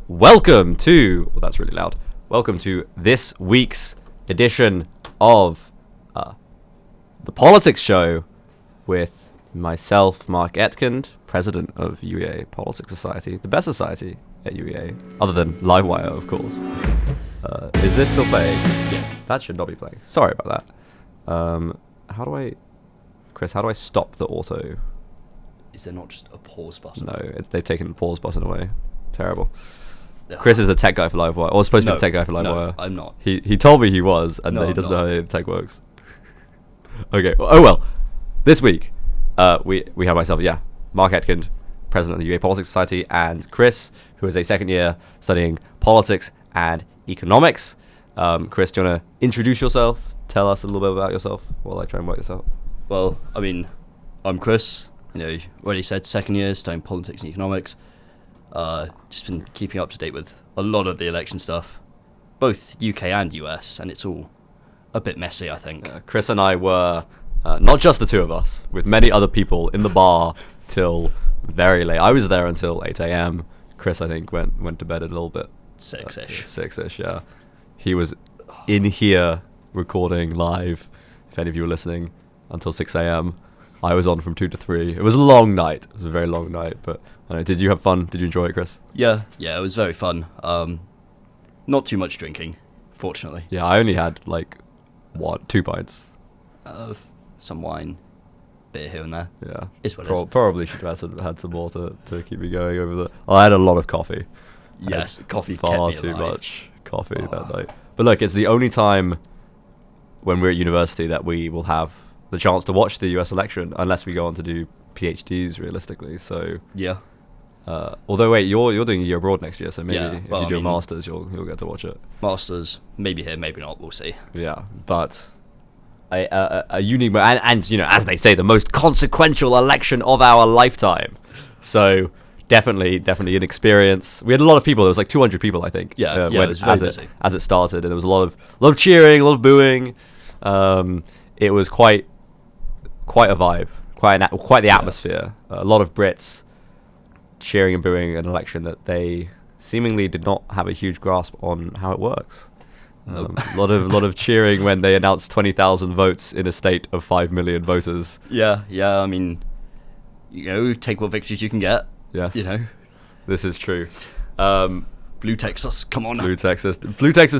Welcome to, well, that's really loud. Welcome to this week's edition of the Politics Show with myself, Mark Etkind, president of UEA Politics Society, the best society at UEA, other than Livewire, of course. Is this still playing? Yes. That should not be playing. Sorry about that. Chris, how do I stop the auto? Is there not just a pause button? No, they've taken the pause button away. Terrible. Chris is the tech guy for Livewire, or supposed to be the tech guy for Livewire. No, I'm not. He told me he was, and he doesn't know how the tech works. Okay. Oh well. This week, we have myself, Mark Etkind, president of the UEA Politics Society, and Chris, who is a second year studying politics and economics. Chris, do you want to introduce yourself? Tell us a little bit about yourself while I try and work this out. Well, I mean, I'm Chris. You already said second year studying politics and economics. Just been keeping up to date with a lot of the election stuff, both UK and US, and it's all a bit messy, I think. Chris and I were, not just the two of us, with many other people in the bar till very late. I was there until 8 a.m. Chris, I think, went to bed a little bit. 6-ish. 6-ish, yeah. He was in here recording live, if any of you were listening, until 6 a.m. I was on from 2 to 3. It was a long night. It was a very long night, but I don't know, did you have fun? Did you enjoy it, Chris? Yeah, it was very fun. Not too much drinking, fortunately. Yeah, I only had 2 pints. Some wine, beer here and there. Yeah, is what it is. Probably should have had some more to keep me going over the. I had a lot of coffee. Yes, coffee far kept me too alive. much coffee that night. But look, it's the only time when we're at university that we will have the chance to watch the US election, unless we go on to do PhDs realistically. So yeah. Although wait, you're doing a year abroad next year, so maybe if you do a masters, you'll get to watch it. Masters, maybe here, maybe not. We'll see. Yeah, but a unique and as they say, the most consequential election of our lifetime. So definitely an experience. We had a lot of people. There was 200 people, I think. Yeah, it was very busy as it started, and there was a lot of cheering, a lot of booing. It was quite a vibe, quite the atmosphere. A lot of Brits cheering and booing an election that they seemingly did not have a huge grasp on how it works. A lot of cheering when they announced 20,000 votes in a state of 5 million voters. Yeah. I mean, take what victories you can get. Yes. This is true. Blue Texas, come on. Blue Texas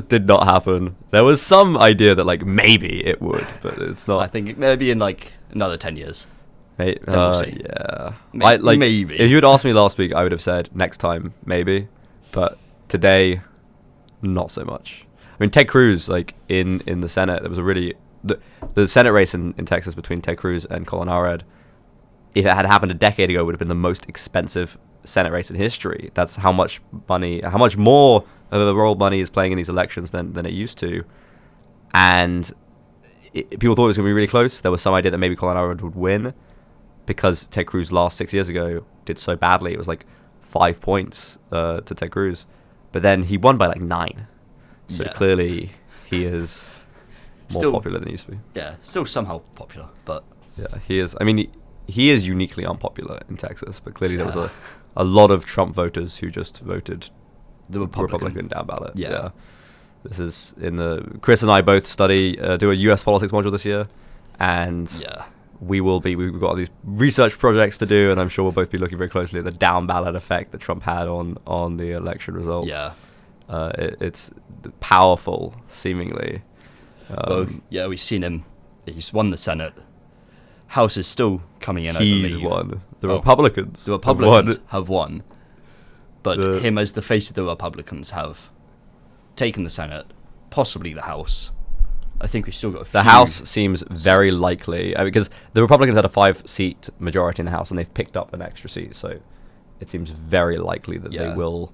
did not happen. There was some idea that maybe it would, but it's not. I think maybe in another 10 years. We'll see. Yeah. Maybe. If you had asked me last week, I would have said next time maybe, but today, not so much. I mean, Ted Cruz, in the Senate, there was a really the Senate race in Texas between Ted Cruz and Colin Allred. If it had happened a decade ago, it would have been the most expensive Senate race in history. That's how much more of the royal money is playing in these elections than it used to. And people thought it was going to be really close. There was some idea that maybe Colin Allred would win because Ted Cruz last 6 years ago did so badly. It was 5 points to Ted Cruz. But then he won by 9. So clearly he is more popular than he used to be. Yeah, still somehow popular, but... Yeah, he is. I mean, he is uniquely unpopular in Texas, but clearly there was a lot of Trump voters who just voted the Republican down ballot. Yeah. This is Chris and I both do a US politics module this year, and we've got these research projects to do, and I'm sure we'll both be looking very closely at the down ballot effect that Trump had on the election result. Yeah. It's powerful, seemingly. We've seen him. He's won the Senate. House is still coming in, I believe. He's won. The Republicans have won. But him as the face of the Republicans have taken the Senate, possibly the House. I think we've still got a few. The House seems very likely, because the Republicans had a 5-seat majority in the House, and they've picked up an extra seat, so it seems very likely that they will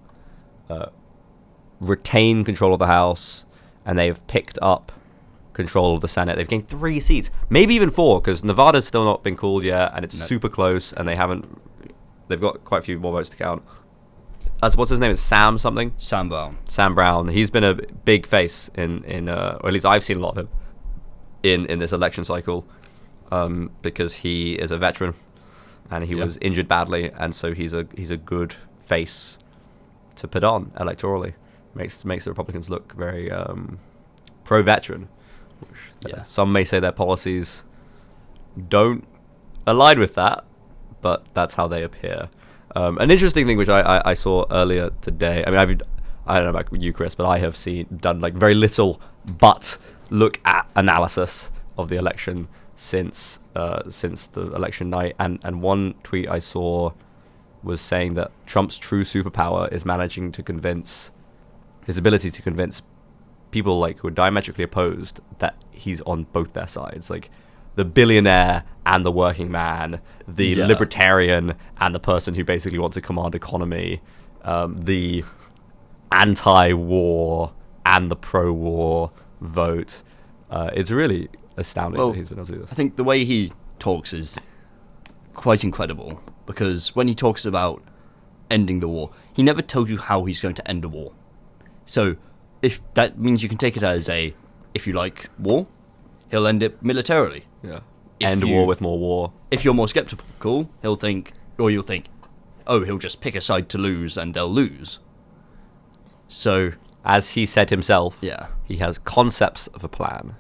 retain control of the House, and they've picked up control of the Senate. They've gained 3 seats, maybe even 4, because Nevada's still not been called yet, and it's super close, and they've got quite a few more votes to count. What's his name? It's Sam something? Sam Brown. Sam Brown. He's been a big face or at least I've seen a lot of him in this election cycle, because he is a veteran, and he was injured badly, and so he's a good face to put on electorally. Makes the Republicans look very pro-veteran. Some may say their policies don't align with that, but that's how they appear. An interesting thing which I saw earlier today. I mean, I don't know about you, Chris, but I have done like very little but look at analysis of the election since the election night, and one tweet I saw was saying that Trump's true superpower is managing to convince his ability to convince people like who are diametrically opposed that he's on both their sides, like the billionaire and the working man, the libertarian and the person who basically wants a command economy, the anti-war and the pro-war vote. It's really astounding that he's been able to do this. I think the way he talks is quite incredible, because when he talks about ending the war, he never tells you how he's going to end the war. So if that means you can take it as if you like war, he'll end it militarily. Yeah. End war with more war. If you're more skeptical, you'll think, oh, he'll just pick a side to lose and they'll lose. So, as he said himself, yeah, he has concepts of a plan.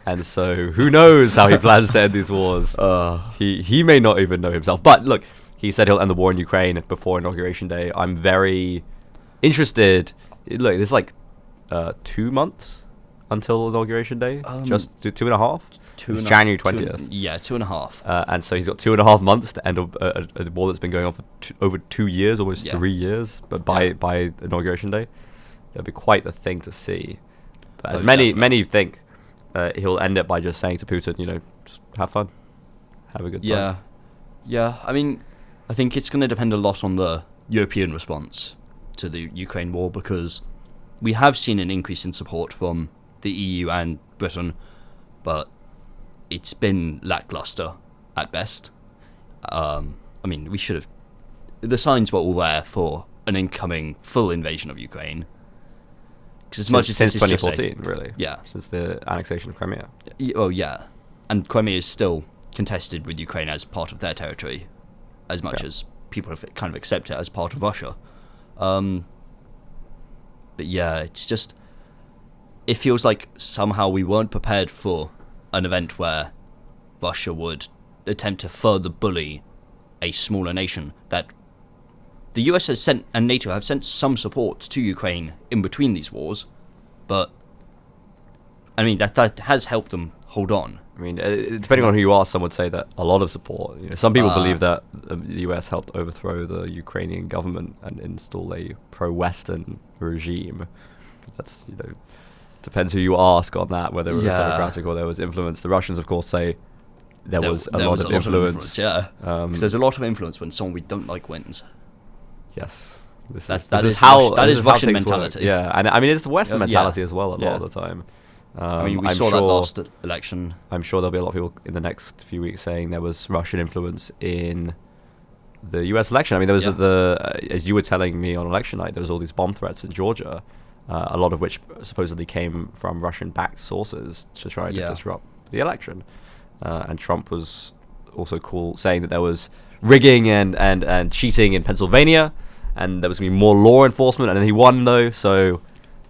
And so who knows how he plans to end these wars. He may not even know himself. But look, he said he'll end the war in Ukraine before Inauguration Day. I'm very interested. Look, there's like 2 months until Inauguration Day. Just 2.5. It's January 20th. 2.5. And so he's got 2.5 months to end a war that's been going on for over 2 years, almost 3 years. But by Inauguration Day, it'll be quite the thing to see. But as many think, he'll end it by just saying to Putin, just have fun, have a good time. Yeah. I mean, I think it's going to depend a lot on the European response to the Ukraine war, because we have seen an increase in support from the EU and Britain, but it's been lackluster at best. I mean, the signs were all there for an incoming full invasion of Ukraine. Since 2014, really. Yeah. Since the annexation of Crimea. Oh, yeah. And Crimea is still contested with Ukraine as part of their territory, as much as people have kind of accepted it as part of Russia. But yeah, it's just, it feels like somehow we weren't prepared for an event where Russia would attempt to further bully a smaller nation that the US has sent, and NATO have sent some support to Ukraine in between these wars, but I mean that has helped them hold on. I mean, depending on who you ask, some would say that a lot of support. Some people believe that the US helped overthrow the Ukrainian government and install a pro-Western regime. That's depends who you ask on that, whether it was democratic or there was influence. The Russians, of course, say there was a lot of influence. Yeah, because there's a lot of influence when someone we don't like wins. Yes. That is Russian mentality. Work. Yeah, and I mean it's the Western mentality as well a lot of the time. I mean, we saw that last election. I'm sure there'll be a lot of people in the next few weeks saying there was Russian influence in the US election. I mean, there was as you were telling me on election night, there was all these bomb threats in Georgia, a lot of which supposedly came from Russian-backed sources to try to disrupt the election. And Trump was also saying that there was rigging and cheating in Pennsylvania, and there was going to be more law enforcement, and then he won though, so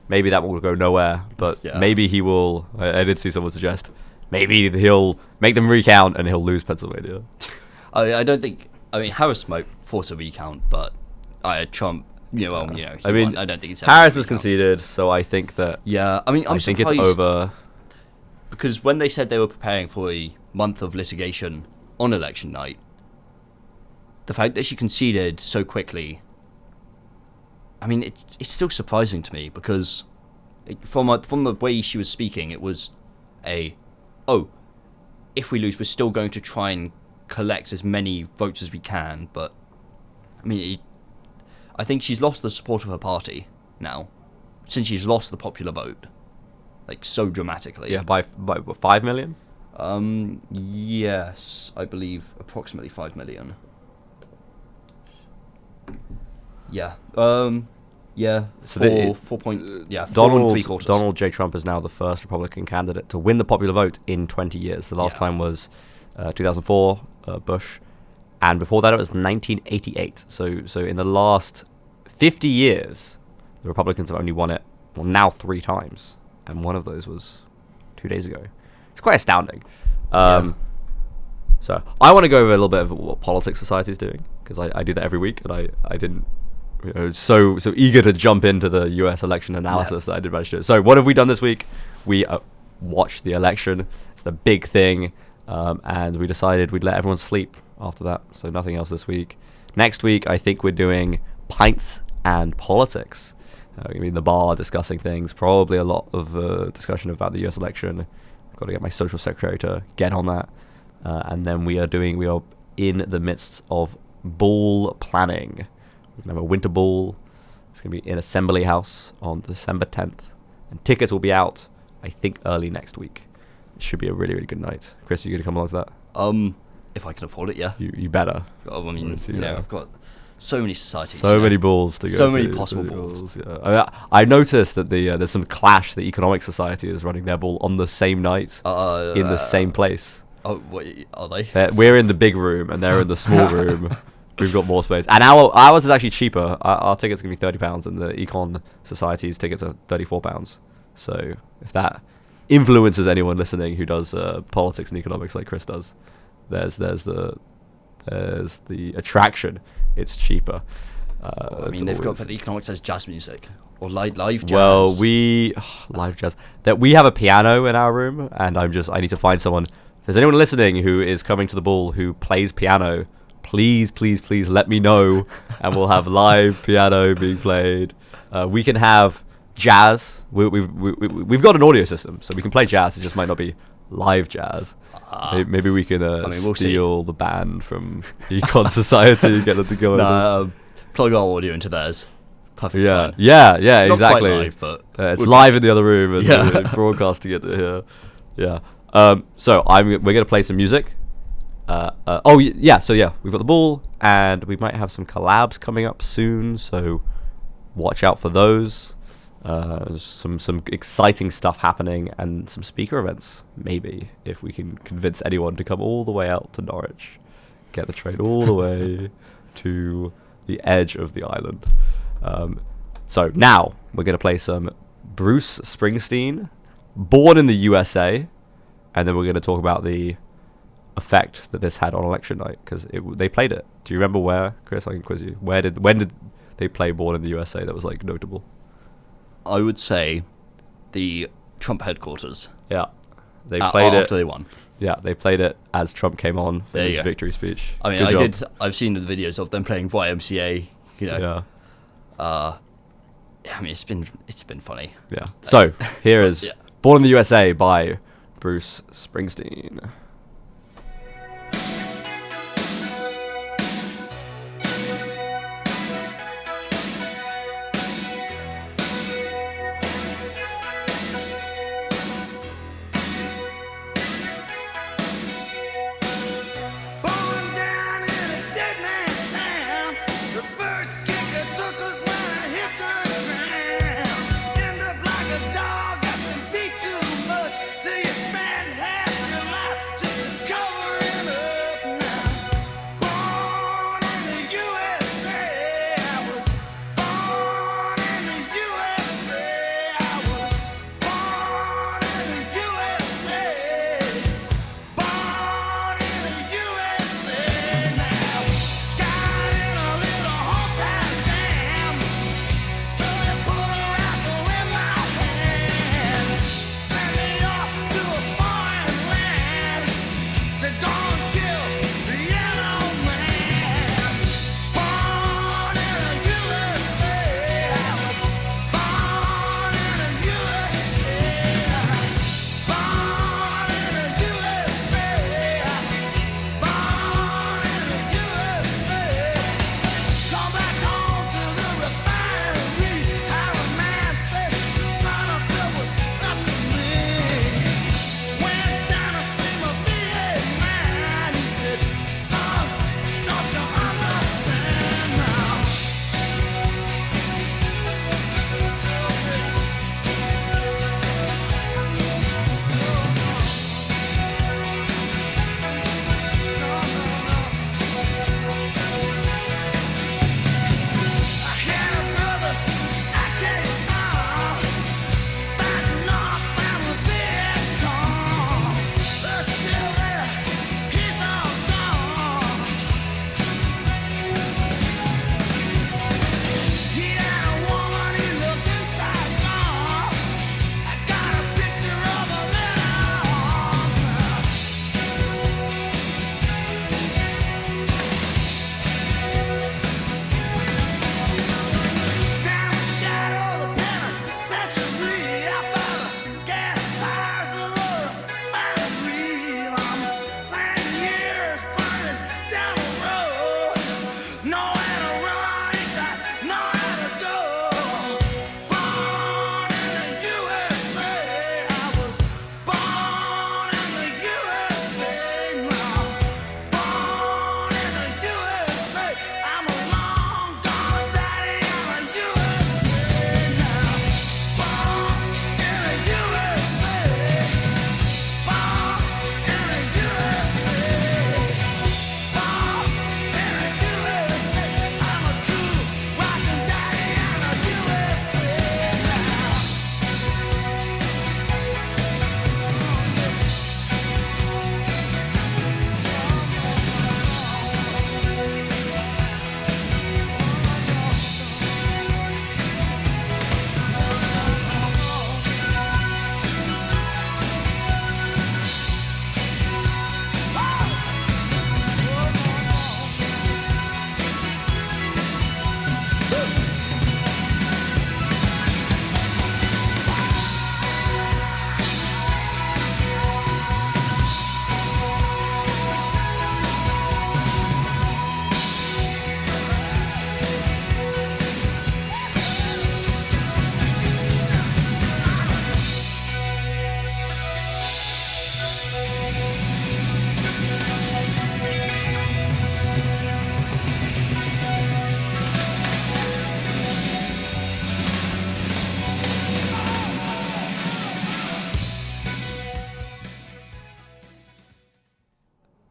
maybe that will go nowhere, but maybe he will. I did see someone suggest maybe he'll make them recount and he'll lose Pennsylvania. I don't think. I mean, Harris might force a recount, but Trump. I don't think it's. Harris has conceded, so I think that. Yeah, I mean, I think it's over. Because when they said they were preparing for a month of litigation on election night, the fact that she conceded so quickly. I mean, it's still surprising to me, because from the way she was speaking, it was if we lose, we're still going to try and collect as many votes as we can. But I mean, I think she's lost the support of her party now, since she's lost the popular vote, like so dramatically. Yeah, by 5 million. Yes, I believe approximately 5 million. Yeah. So 4.75. Donald J. Trump is now the first Republican candidate to win the popular vote in 20 years. The last time was 2004, Bush, and before that it was 1988. So in the last 50 years, the Republicans have only won it, well, now 3 times. And one of those was 2 days ago. It's quite astounding. So I want to go over a little bit of what Politics Society is doing, because I do that every week, and I didn't, so eager to jump into the US election analysis that I did manage to do. So what have we done this week? We watched the election. It's the big thing, and we decided we'd let everyone sleep after that, so nothing else this week. Next week, I think we're doing pints and politics. I mean, the bar, discussing things, probably a lot of discussion about the US election. I've got to get my social secretary to get on that. And then we are in the midst of ball planning. We're going to have a winter ball. It's going to be in Assembly House on December 10th. And tickets will be out, I think, early next week. It should be a really, really good night. Chris, are you going to come along to that? If I can afford it, yeah. You better. I mean, I've got so many societies. So many balls to go so to. many possible balls. Yeah. I noticed that there's some clash. The Economic Society is running their ball on the same night in the same place. Oh, what are they? We're in the big room and they're in the small room. We've got more space, and ours is actually cheaper. Our tickets can be £30, and the Econ Society's tickets are £34. So if that influences anyone listening who does politics and economics like Chris does, there's the attraction. It's cheaper. I mean, they've got the economics as jazz music or live jazz. Well, live jazz. That we have a piano in our room, and I need to find someone. If there's anyone listening who is coming to the ball who plays piano, please let me know, and we'll have live piano being played. We can have jazz. We've got an audio system, so we can play jazz. It just might not be live jazz. Maybe we can we'll steal the band from Econ Society and get them to go. Plug our audio into theirs. Perfect. Yeah, fun. yeah, It's exactly. not quite live, but it's live in the other room and broadcasting it here. Yeah. So we're gonna play some music. So we've got the ball, and we might have some collabs coming up soon. So watch out for those. Some exciting stuff happening, and some speaker events, maybe, if we can convince anyone to come all the way out to Norwich, get the train all the way to the edge of the island. So now we're going to play some Bruce Springsteen, Born in the USA, and then we're going to talk about the effect that this had on election night, because they played it. Do you remember where, Chris? I can quiz you. When did they play Born in the USA that was like notable? I would say the Trump headquarters. Yeah, they played it after they won. Yeah, they played it as Trump came on for his go. victory speech. I mean, I've seen the videos of them playing YMCA. Yeah. I mean, it's been funny. Yeah. So here is Born in the USA by Bruce Springsteen.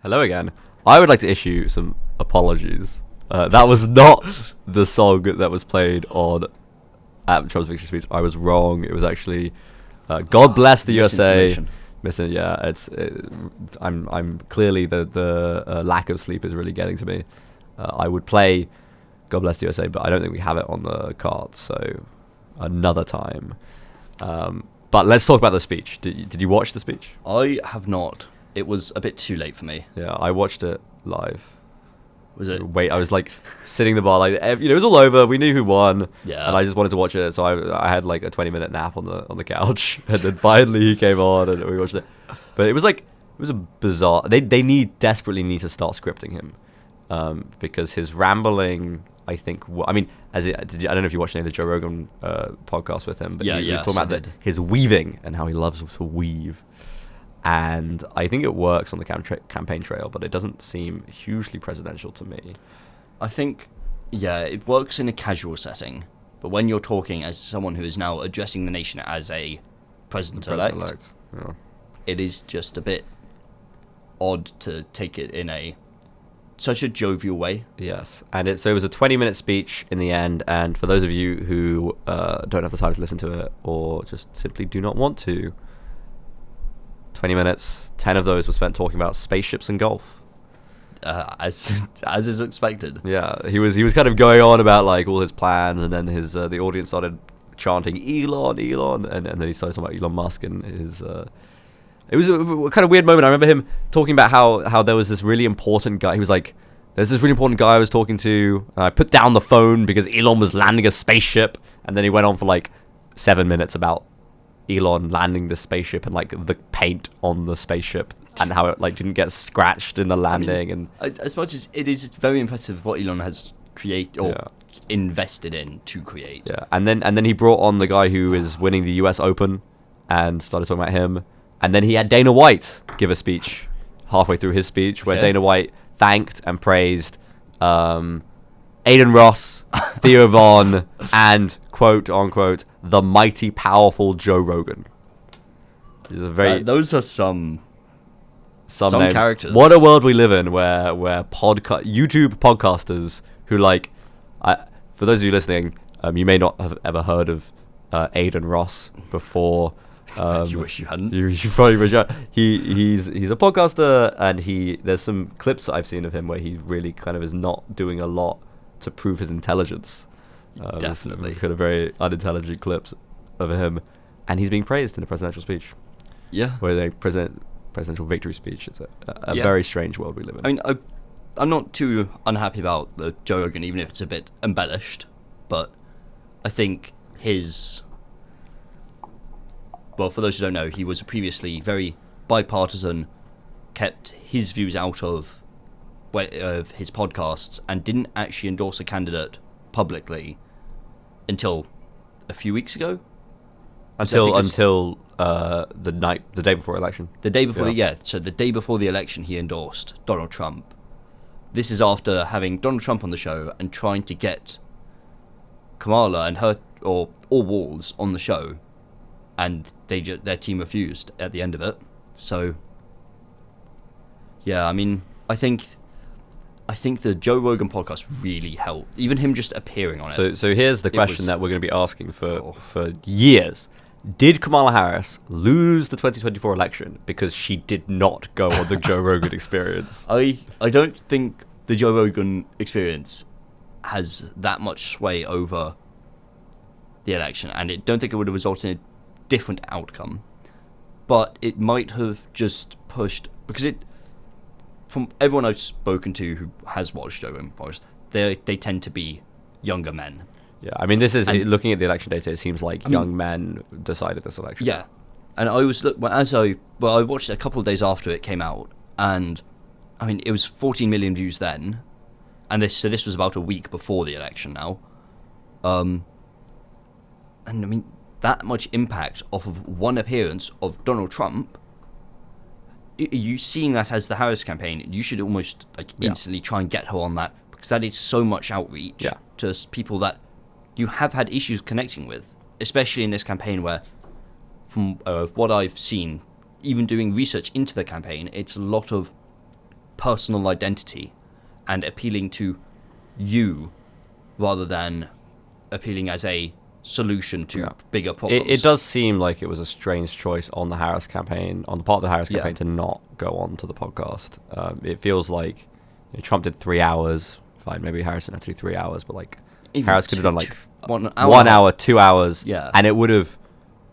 Hello again. I would like to issue some apologies. That was not the song that was played on at Trump's victory speech. I was wrong. It was actually "God Bless the USA." Missing, yeah. I'm clearly the lack of sleep is really getting to me. I would play "God Bless the USA," but I don't think we have it on the cards. So another time. But let's talk about the speech. Did you watch the speech? I have not. It was a bit too late for me. Yeah, I watched it live. Was it? Wait, I was like sitting in the bar, like it was all over. We knew who won, Yeah. and I just wanted to watch it. So I had like a 20-minute nap on the couch, and then finally he came on, and we watched it. But it was a bizarre. They desperately need to start scripting him, because his rambling. I think. I mean, I don't know if you watched any of the Joe Rogan podcast with him, but he was talking about his weaving and how he loves to weave. And I think it works on the campaign trail, but it doesn't seem hugely presidential to me. I think, yeah, it works in a casual setting, but when you're talking as someone who is now addressing the nation as a president-elect, Yeah. it is just a bit odd to take it in such a jovial way. Yes, and so it was a 20-minute speech in the end, and for those of you who don't have the time to listen to it, or just simply do not want to, 20 minutes, 10 of those were spent talking about spaceships and golf. As is expected. Yeah, he was kind of going on about like all his plans, and then the audience started chanting Elon, and then he started talking about Elon Musk and his. It was a kind of weird moment. I remember him talking about how there was this really important guy. He was like, "There's this really important guy I was talking to. And I put down the phone because Elon was landing a spaceship," and then he went on for like 7 minutes about Elon landing the spaceship and like the paint on the spaceship and how it like didn't get scratched in the landing. And as much as it is very impressive what Elon has created or invested in to create. Yeah, and then he brought on the guy who is winning the US Open and started talking about him. And then he had Dana White give a speech halfway through his speech where Dana White thanked and praised Aiden Ross, Theo Von, and quote unquote the mighty powerful Joe Rogan. These are very those are some names. Characters. What a world we live in, where YouTube podcasters who like, for those of you listening, you may not have ever heard of Aiden Ross before. You wish you hadn't. You probably wish you had. He's a podcaster, and there's some clips that I've seen of him where he really kind of is not doing a lot to prove his intelligence. Definitely. Kind of very unintelligent clips of him, and he's being praised in a presidential speech. Yeah. Where they present presidential victory speech. It's a very strange world we live in. I mean, I'm not too unhappy about the Joe Rogan, even if it's a bit embellished, but I think well, for those who don't know, he was previously very bipartisan, kept his views out of his podcasts, and didn't actually endorse a candidate publicly until a few weeks ago. Until the day before election. The day before, so the day before the election, he endorsed Donald Trump. This is after having Donald Trump on the show and trying to get Kamala and her or Walls on the show, and their team refused at the end of it. So, yeah, I mean, I think the Joe Rogan podcast really helped. Even him just appearing on it. So here's the question that we're going to be asking for years. Did Kamala Harris lose the 2024 election because she did not go on the Joe Rogan experience? I don't think the Joe Rogan experience has that much sway over the election, and I don't think it would have resulted in a different outcome. But it might have just pushed, because from everyone I've spoken to who has watched Joe Rogan podcast, they tend to be younger men. Yeah, I mean, this is looking at the election data. It seems like young men decided this election. Yeah, and I watched it a couple of days after it came out, and I mean, it was 14 million views then, and this was about a week before the election now, and I mean, that much impact off of one appearance of Donald Trump. You seeing that as the Harris campaign, you should almost instantly try and get her on that, because that is so much outreach to people that you have had issues connecting with, especially in this campaign where, from what I've seen, even doing research into the campaign, it's a lot of personal identity and appealing to you rather than appealing as a solution to bigger problems. It does seem like it was a strange choice on the Harris campaign, on the part of the Harris campaign, to not go on to the podcast. It feels like Trump did 3 hours. Fine, maybe Harris didn't have to do 3 hours, but like Even Harris could have done like 1 hour, 1 hour, 2 hours, Yeah. and it would have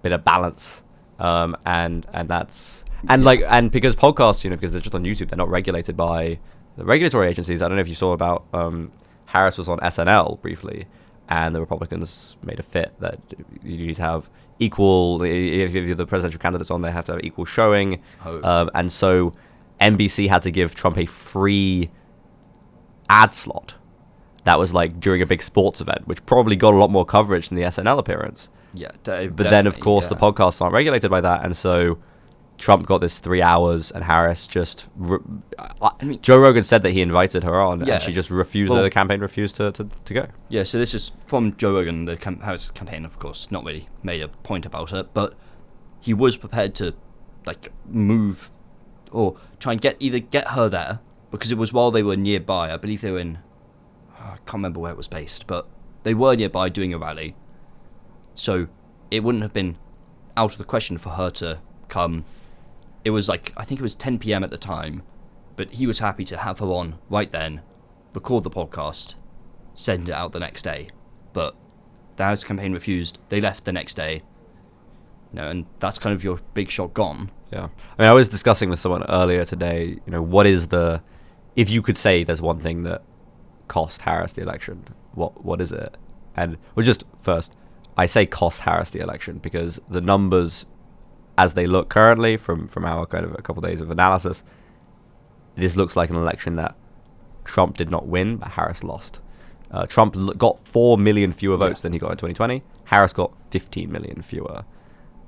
been a balance. And that's and because podcasts, because they're just on YouTube, they're not regulated by the regulatory agencies. I don't know if you saw about Harris was on SNL briefly, and the Republicans made a fit that you need to have equal. If you're the presidential candidates on, they have to have equal showing, and so NBC had to give Trump a free ad slot. That was like during a big sports event, which probably got a lot more coverage than the SNL appearance. Yeah, but then of course the podcasts aren't regulated by that, and so Trump got this 3 hours, and Harris just Joe Rogan said that he invited her on, and she just refused. The campaign refused to go. Yeah, so this is from Joe Rogan. The Harris campaign, of course, not really made a point about it, but he was prepared to like move or try and get her there, because it was while they were nearby. I believe they were in, I can't remember where it was based, but they were nearby doing a rally. So it wouldn't have been out of the question for her to come. It was like, I think it was 10 p.m. at the time, but he was happy to have her on right then, record the podcast, send it out the next day. But the Harris campaign refused. They left the next day. And that's kind of your big shot gone. Yeah. I mean, I was discussing with someone earlier today, what is if you could say there's one thing that cost Harris the election, what is it? And just first, I say cost Harris the election because the numbers as they look currently from our kind of a couple of days of analysis, this looks like an election that Trump did not win, but Harris lost. Trump got 4 million fewer votes than he got in 2020. Harris got 15 million fewer.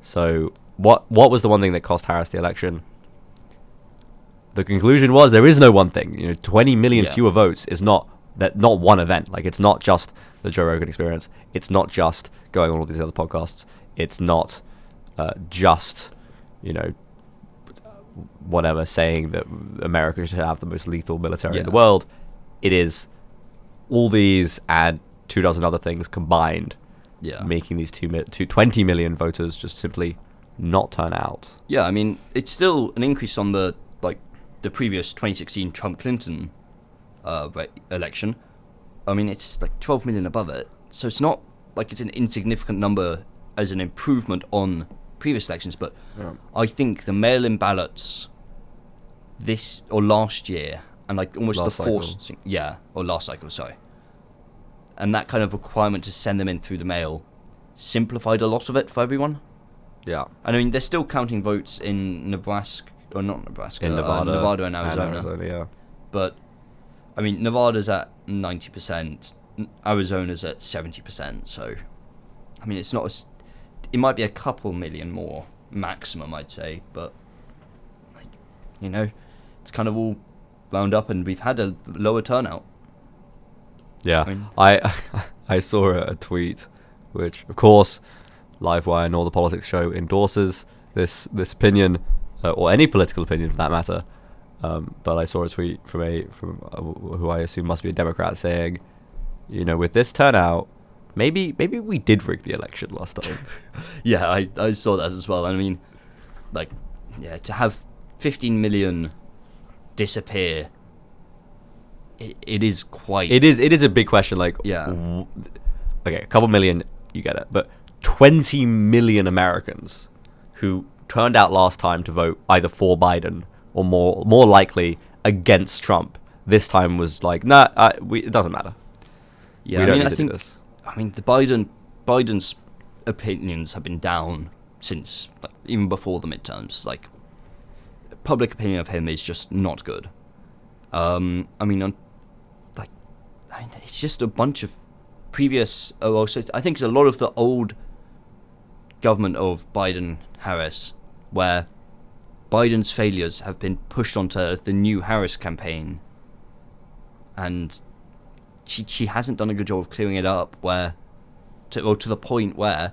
So what was the one thing that cost Harris the election? The conclusion was there is no one thing. 20 million fewer votes is not one event. Like, it's not just the Joe Rogan experience. It's not just going on all these other podcasts. It's not just, whatever, saying that America should have the most lethal military in the world. It is all these and 24 other things combined, making these 20 million voters just simply not turn out. Yeah, I mean, it's still an increase on the previous 2016 Trump-Clinton election. I mean, it's like 12 million above it. So it's not like it's an insignificant number as an improvement on previous elections, but I think the mail-in ballots this or last year, and like almost the forced, or last cycle, sorry, and that kind of requirement to send them in through the mail simplified a lot of it for everyone. Yeah, and I mean they're still counting votes in Nebraska, or not Nebraska, in Nevada and Arizona. But I mean, Nevada's at 90%, Arizona's at 70%. So, I mean, it's not it might be a couple million more maximum, I'd say, but it's kind of all wound up, and we've had a lower turnout. Yeah, I saw a tweet, which of course Livewire and All the Politics Show endorses this opinion, or any political opinion for that matter. But I saw a tweet from who I assume must be a Democrat saying, with this turnout, maybe we did rig the election last time. Yeah, I saw that as well. I mean, to have 15 million disappear, it is quite. It is a big question. Okay, a couple million, you get it, but 20 million Americans who turned out last time to vote either for Biden or more likely against Trump, this time was like, it doesn't matter. Yeah, I think the Biden's opinions have been down since even before the midterms. Like, public opinion of him is just not good. It's just a bunch of previous. So I think it's a lot of the old government of Biden-Harris where Biden's failures have been pushed onto the new Harris campaign, and she hasn't done a good job of clearing it up. To the point where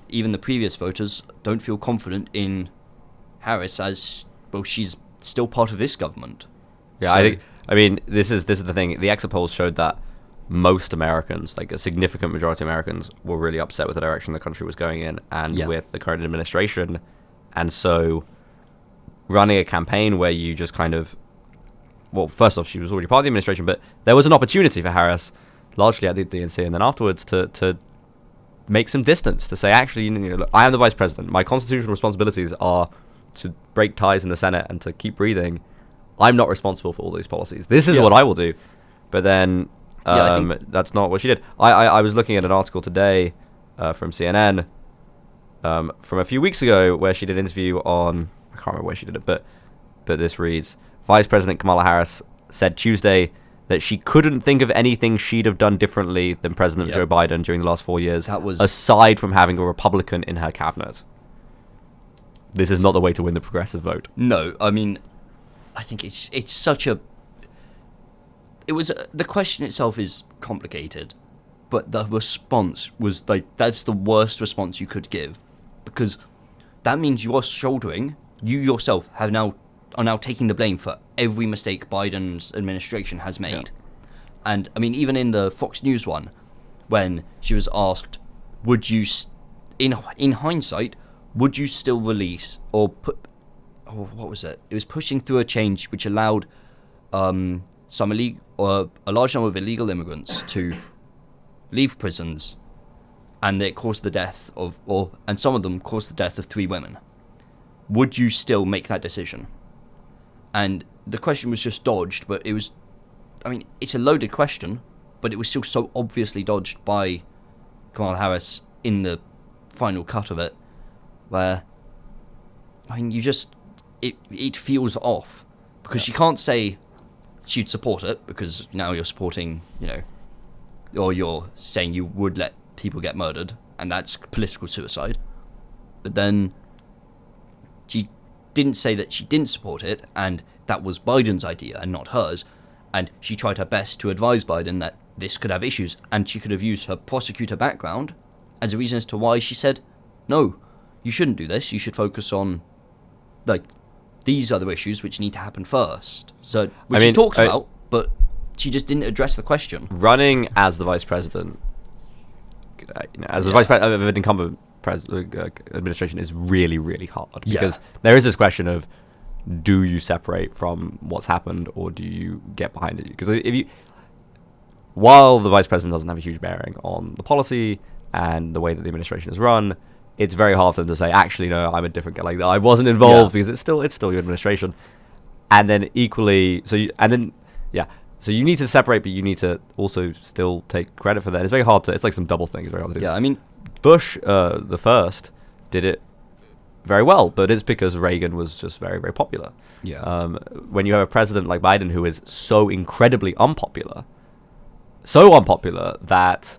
even the previous voters don't feel confident in Harris as she's still part of this government. Yeah, I mean, this is the thing. The exit polls showed that most Americans, like a significant majority of Americans, were really upset with the direction the country was going in and with the current administration. And so running a campaign where you just kind of, well, first off, she was already part of the administration, but there was an opportunity for Harris, largely at the DNC, and then afterwards to make some distance, to say, actually, you know, look, I am the vice president. My constitutional responsibilities are to break ties in the Senate and to keep breathing. I'm not responsible for all these policies. This is what I will do. But then that's not what she did. I was looking at an article today from CNN from a few weeks ago where she did an interview on, I can't remember where she did it, but this reads, Vice President Kamala Harris said Tuesday that she couldn't think of anything she'd have done differently than President Joe Biden during the last 4 years, aside from having a Republican in her cabinet. This is not the way to win the progressive vote. No, I mean, I think it's such a... It was... the question itself is complicated, but the response was like, that's the worst response you could give, because that means you are shouldering, you yourself are now taking the blame for every mistake Biden's administration has made. Yeah. And, I mean, even in the Fox News one, when she was asked, would you, in hindsight, would you still release or put... Oh, what was it? It was pushing through a change which allowed a large number of illegal immigrants to leave prisons, and it caused the death of, and some of them caused the death of 3 women. Would you still make that decision? And the question was just dodged, but it was... I mean, it's a loaded question, but it was still so obviously dodged by Kamala Harris in the final cut of it, where, I mean, you just... It feels off, because she can't say she'd support it, because now you're supporting, you know, or you're saying you would let people get murdered, and that's political suicide. But then she didn't say that she didn't support it, and that was Biden's idea and not hers, and she tried her best to advise Biden that this could have issues, and she could have used her prosecutor background as a reason as to why she said, no, you shouldn't do this, you should focus on, like, these other issues which need to happen first. So, which she talked about, but she just didn't address the question. Running as the vice president, as the vice president of an incumbent administration is really, really hard, because there is this question of, do you separate from what's happened, or do you get behind it? Because while the vice president doesn't have a huge bearing on the policy and the way that the administration is run, it's very hard for them to say, actually, no, I'm a different guy. Like, I wasn't involved, because it's still your administration. And then equally, so you need to separate, but you need to also still take credit for that. It's very hard to, it's like some double thing. It's very hard to do. Yeah, I mean, Bush, the first, did it very well, but it's because Reagan was just very, very popular. Yeah. When you have a president like Biden who is so incredibly unpopular that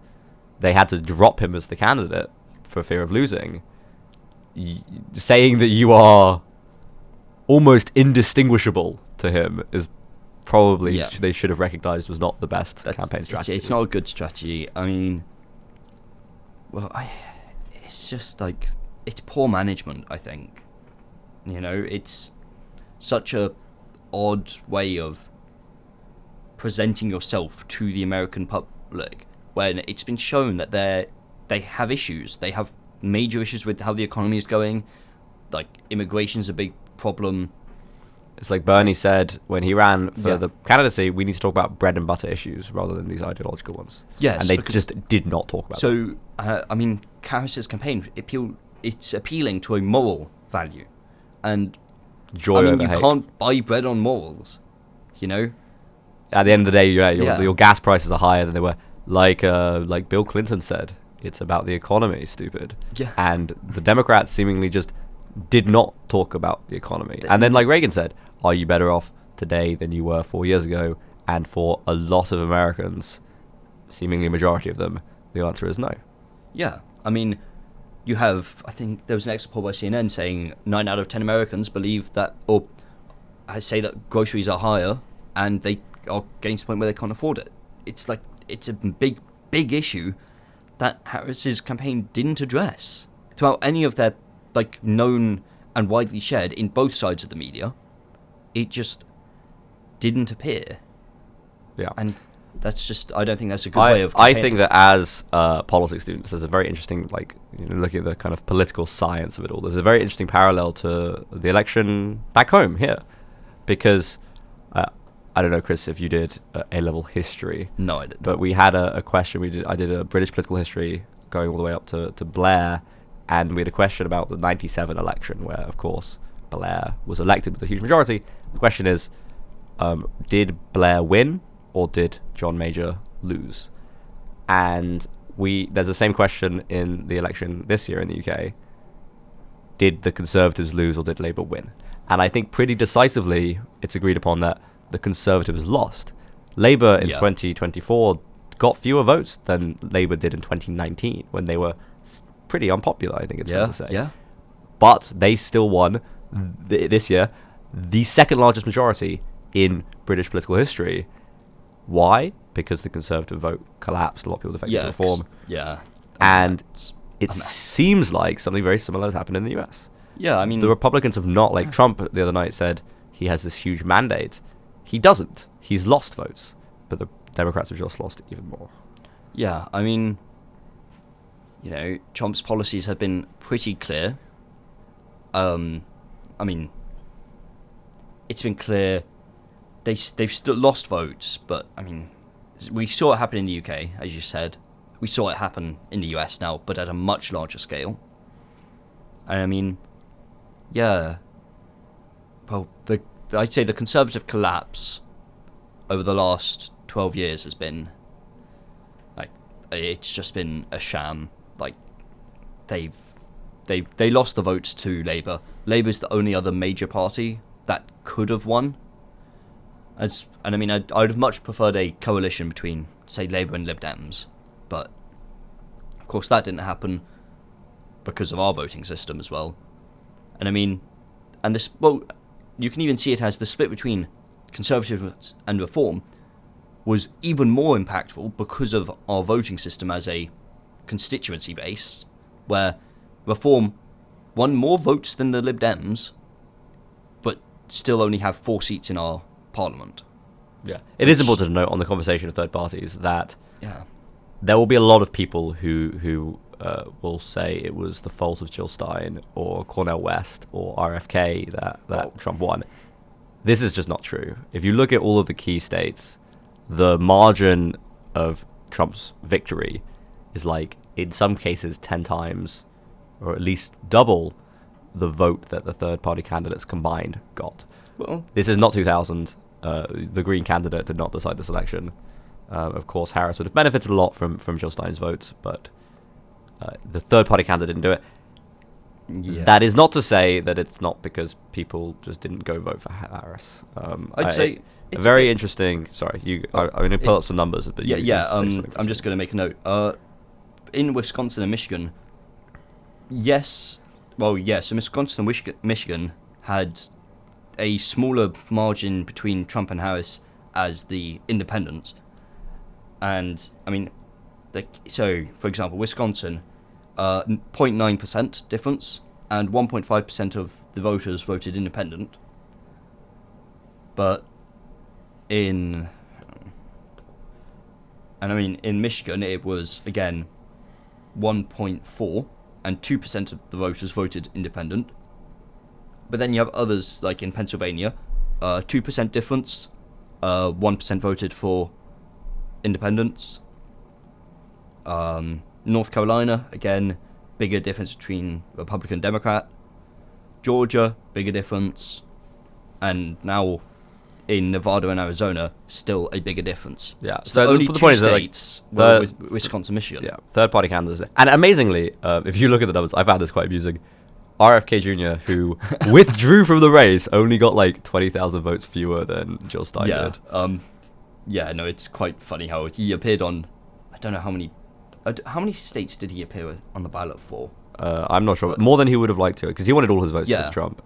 they had to drop him as the candidate for fear of losing, saying that you are almost indistinguishable to him is probably they should have recognized was not the best campaign strategy. It's not a good strategy. I mean, well, it's just like, it's poor management, I think. You know, it's such a odd way of presenting yourself to the American public, when it's been shown that they have issues. They have major issues with how the economy is going. Like, immigration's a big problem. It's like Bernie said when he ran for the candidacy, we need to talk about bread and butter issues rather than these ideological ones. Yes, and they just did not talk about them. So, I mean, Harris's campaign, it's appealing to a moral value. And, joy over hate. You can't buy bread on morals, you know? At the end of the day, your gas prices are higher than they were. Like Bill Clinton said, it's about the economy, stupid. Yeah. And the Democrats seemingly just did not talk about the economy. And then, like Reagan said, are you better off today than you were 4 years ago? And for a lot of Americans, seemingly a majority of them, the answer is no. Yeah. I mean, you have, I think there was an exit poll by CNN saying 9 out of 10 Americans believe that, or I say that groceries are higher, and they are getting to the point where they can't afford it. It's like, it's a big, big issue that Harris's campaign didn't address throughout any of their, like, known and widely shared in both sides of the media. It just, didn't appear. Yeah. And that's just, I don't think that's a good way of I think that as politics students, there's a very interesting, like, looking at the kind of political science of it all, there's a very interesting parallel to the election back home here. Because, I don't know, Chris, if you did A-level history. No, I didn't. But we had a question, I did a British political history going all the way up to Blair, and we had a question about the 97 election, where, of course, Blair was elected with a huge majority. The question is, did Blair win, or did John Major lose? And there's the same question in the election this year in the UK. Did the Conservatives lose, or did Labour win? And I think pretty decisively it's agreed upon that the Conservatives lost. Labour in 2024 got fewer votes than Labour did in 2019, when they were pretty unpopular, I think it's fair to say. Yeah. But they still won this year the second largest majority in British political history. Why? Because the Conservative vote collapsed. A lot of people defected to Reform. And it seems like something very similar has happened in the US. Yeah, I mean, the Republicans have not, like Trump the other night said he has this huge mandate. He doesn't. He's lost votes. But the Democrats have just lost even more. Yeah, I mean, Trump's policies have been pretty clear. I mean, it's been clear they've still lost votes, but I mean, we saw it happen in the UK, as you said. We saw it happen in the US now, but at a much larger scale. And I mean, yeah, well, I'd say the Conservative collapse over the last 12 years has been, like, it's just been a sham. Like, they lost the votes to Labour. Labour's the only other major party that could have won. And I mean, I'd have much preferred a coalition between, say, Labour and Lib Dems, but of course that didn't happen because of our voting system as well. And I mean, you can even see it as the split between Conservative and Reform was even more impactful because of our voting system as a constituency base, where Reform won more votes than the Lib Dems, but still only have 4 seats in our parliament. Yeah, it is important to note on the conversation of third parties that there will be a lot of people who will say it was the fault of Jill Stein or Cornel West or RFK that Trump won. This is just not true. If you look at all of the key states, the margin of Trump's victory is, like, in some cases 10 times or at least double the vote that the third party candidates combined got. Well, this is not 2000. The Green candidate did not decide this election. Of course, Harris would have benefited a lot from Jill Stein's votes, but the third party candidate didn't do it. Yeah. That is not to say that it's not because people just didn't go vote for Harris. I'd say it's very interesting. Sorry, I'm going to pull up some numbers. But I'm just going to make a note. In Wisconsin and Michigan, so Wisconsin and Michigan had a smaller margin between Trump and Harris as the independents. And, I mean, so, for example, Wisconsin, 0.9% difference, and 1.5% of the voters voted independent. But in Michigan, it was, again, 1.4, and 2% of the voters voted independent. But then you have others, like in Pennsylvania, 2% difference, 1% voted for independents. North Carolina, again, bigger difference between Republican and Democrat. Georgia, bigger difference. And now in Nevada and Arizona, still a bigger difference. Yeah. So only the point states were Wisconsin, Michigan. Yeah, third-party candidates. And amazingly, if you look at the numbers, I found this quite amusing. RFK Jr., who withdrew from the race, only got like 20,000 votes fewer than Jill Stein did. It's quite funny how he appeared on, I don't know how many states did he appear on the ballot for? I'm not sure. But more than he would have liked to, because he wanted all his votes to Trump.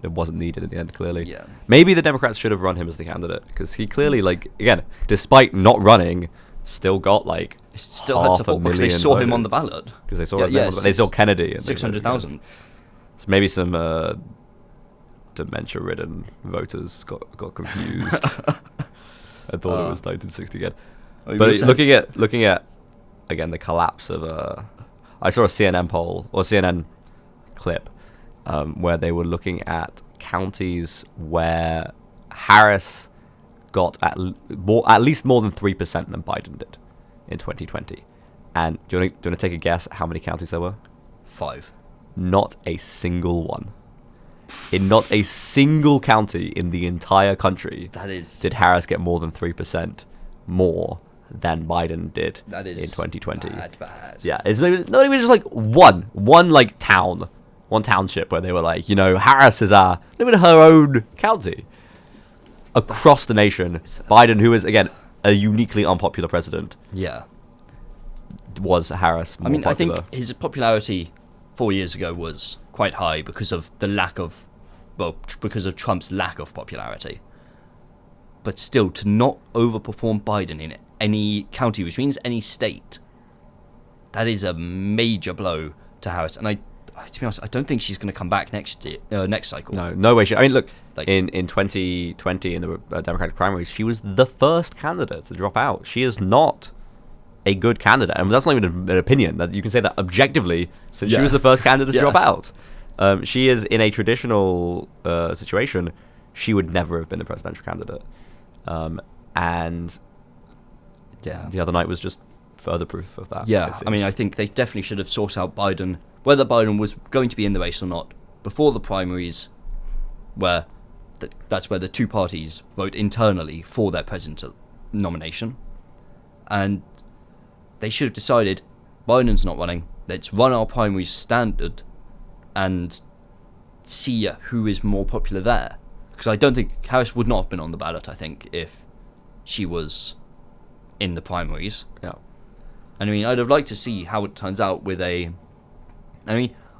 It wasn't needed in the end, clearly. Yeah. Maybe the Democrats should have run him as the candidate, because he clearly, again, despite not running, still got still had support because they saw him on the ballot. Because they saw his name on the ballot. They saw Kennedy. 600,000. So maybe some dementia-ridden voters got confused. I thought it was 1960 again. But looking at again the collapse of I saw a CNN poll or CNN clip where they were looking at counties where Harris got at least more than 3% than Biden did in 2020. And do you want to take a guess at how many counties there were? 5. Not a single one. In not a single county in the entire country did Harris get more than 3% more than Biden did in 2020. Bad. Yeah, it's not even just like one like town, one township where they were like, Harris is not even her own county. Across the nation, Biden, who is again a uniquely unpopular president, was Harris more popular. I think his popularity 4 years ago was quite high because of because of Trump's lack of popularity. But still, to not overperform Biden in any county, which means any state, that is a major blow to Harris. And to be honest, I don't think she's going to come back next cycle. No way. I mean, look, in 2020 in the Democratic primaries, she was the first candidate to drop out. She is not a good candidate, and that's not even an opinion. That you can say that objectively, since she was the first candidate to drop out. She is in a traditional situation. She would never have been a presidential candidate, and the other night was just further proof of that. I mean, I think they definitely should have sought out Biden, whether Biden was going to be in the race or not, before the primaries, where that's where the two parties vote internally for their presidential nomination, and they should have decided Biden's not running. Let's run our primaries standard and see who is more popular there. Because I don't think Harris would not have been on the ballot, I think, if she was in the primaries. Yeah. And I mean, I'd have liked to see how it turns out with I'm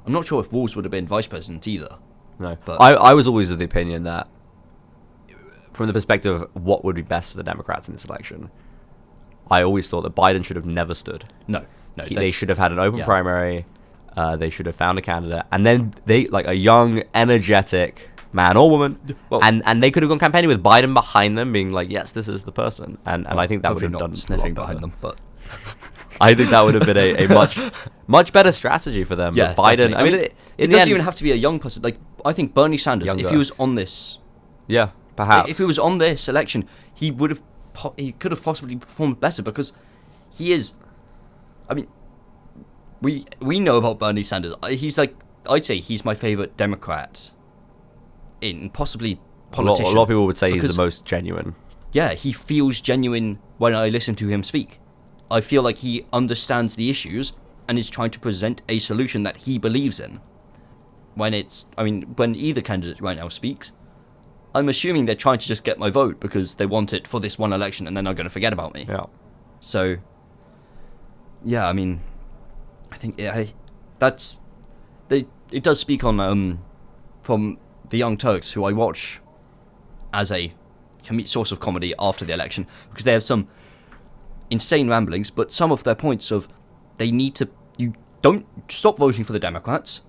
not sure if Walz would have been vice president either. No. But I was always of the opinion that, from the perspective of what would be best for the Democrats in this election, I always thought that Biden should have never stood. No. They should have had an open primary. They should have found a candidate, and then they a young, energetic man or woman, and they could have gone campaigning with Biden behind them, being like, "Yes, this is the person." And I think that would have done sniffing behind them, but I think that would have been a much better strategy for them. Yeah, but Biden. Definitely. I mean, it doesn't even have to be a young person. Like, I think Bernie Sanders, if he was on this, perhaps if he was on this election, he could have possibly performed better because he is. I mean, we know about Bernie Sanders. He's I'd say he's my favorite Democrat in possibly politician. A lot of people would say he's the most genuine. Yeah, he feels genuine when I listen to him speak. I feel like he understands the issues and is trying to present a solution that he believes in. When either candidate right now speaks, I'm assuming they're trying to just get my vote because they want it for this one election and then they're going to forget about me. Yeah. So, yeah, I mean, I think it does speak on from the Young Turks, who I watch as a source of comedy after the election, because they have some insane ramblings, but some of their points of you don't stop voting for the Democrats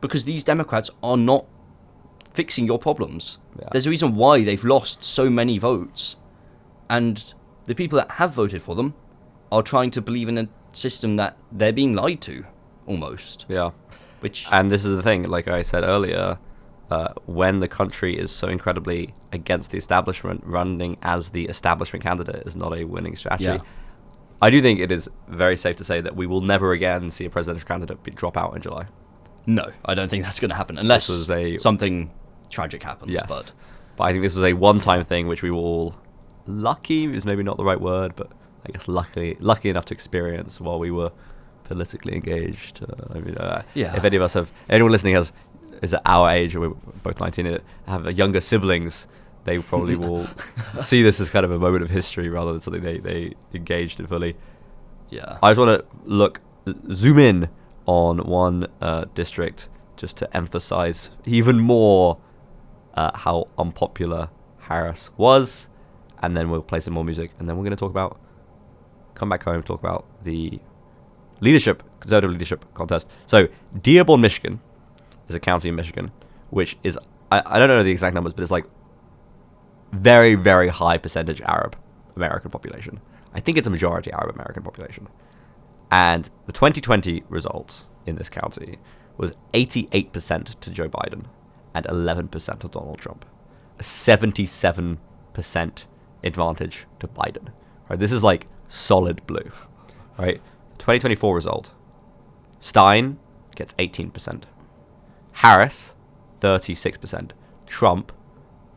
because these Democrats are not fixing your problems. Yeah. There's a reason why they've lost so many votes, and the people that have voted for them are trying to believe in a system that they're being lied to, almost. Yeah. And this is the thing, like I said earlier, when the country is so incredibly against the establishment, running as the establishment candidate is not a winning strategy. Yeah. I do think it is very safe to say that we will never again see a presidential candidate drop out in July. No, I don't think that's going to happen unless something tragic happens. Yes. But I think this was a one-time thing which we were all lucky is maybe not the right word, but I guess lucky enough to experience while we were politically engaged. If any of us anyone listening is at our age, or we're both 19, have younger siblings, they probably will see this as kind of a moment of history rather than something they engaged in fully. Yeah. I just want to zoom in on one district just to emphasize even more how unpopular Harris was, and then we'll play some more music, and then we're going to come back home, talk about the conservative leadership contest. So Dearborn, Michigan is a county in Michigan, which is, I don't know the exact numbers, but it's like very, very high percentage Arab American population. I think it's a majority Arab American population. And the 2020 result in this county was 88% to Joe Biden and 11% to Donald Trump. A 77% advantage to Biden. Right? This is like solid blue. Right? 2024 result. Stein gets 18%. Harris, 36%. Trump,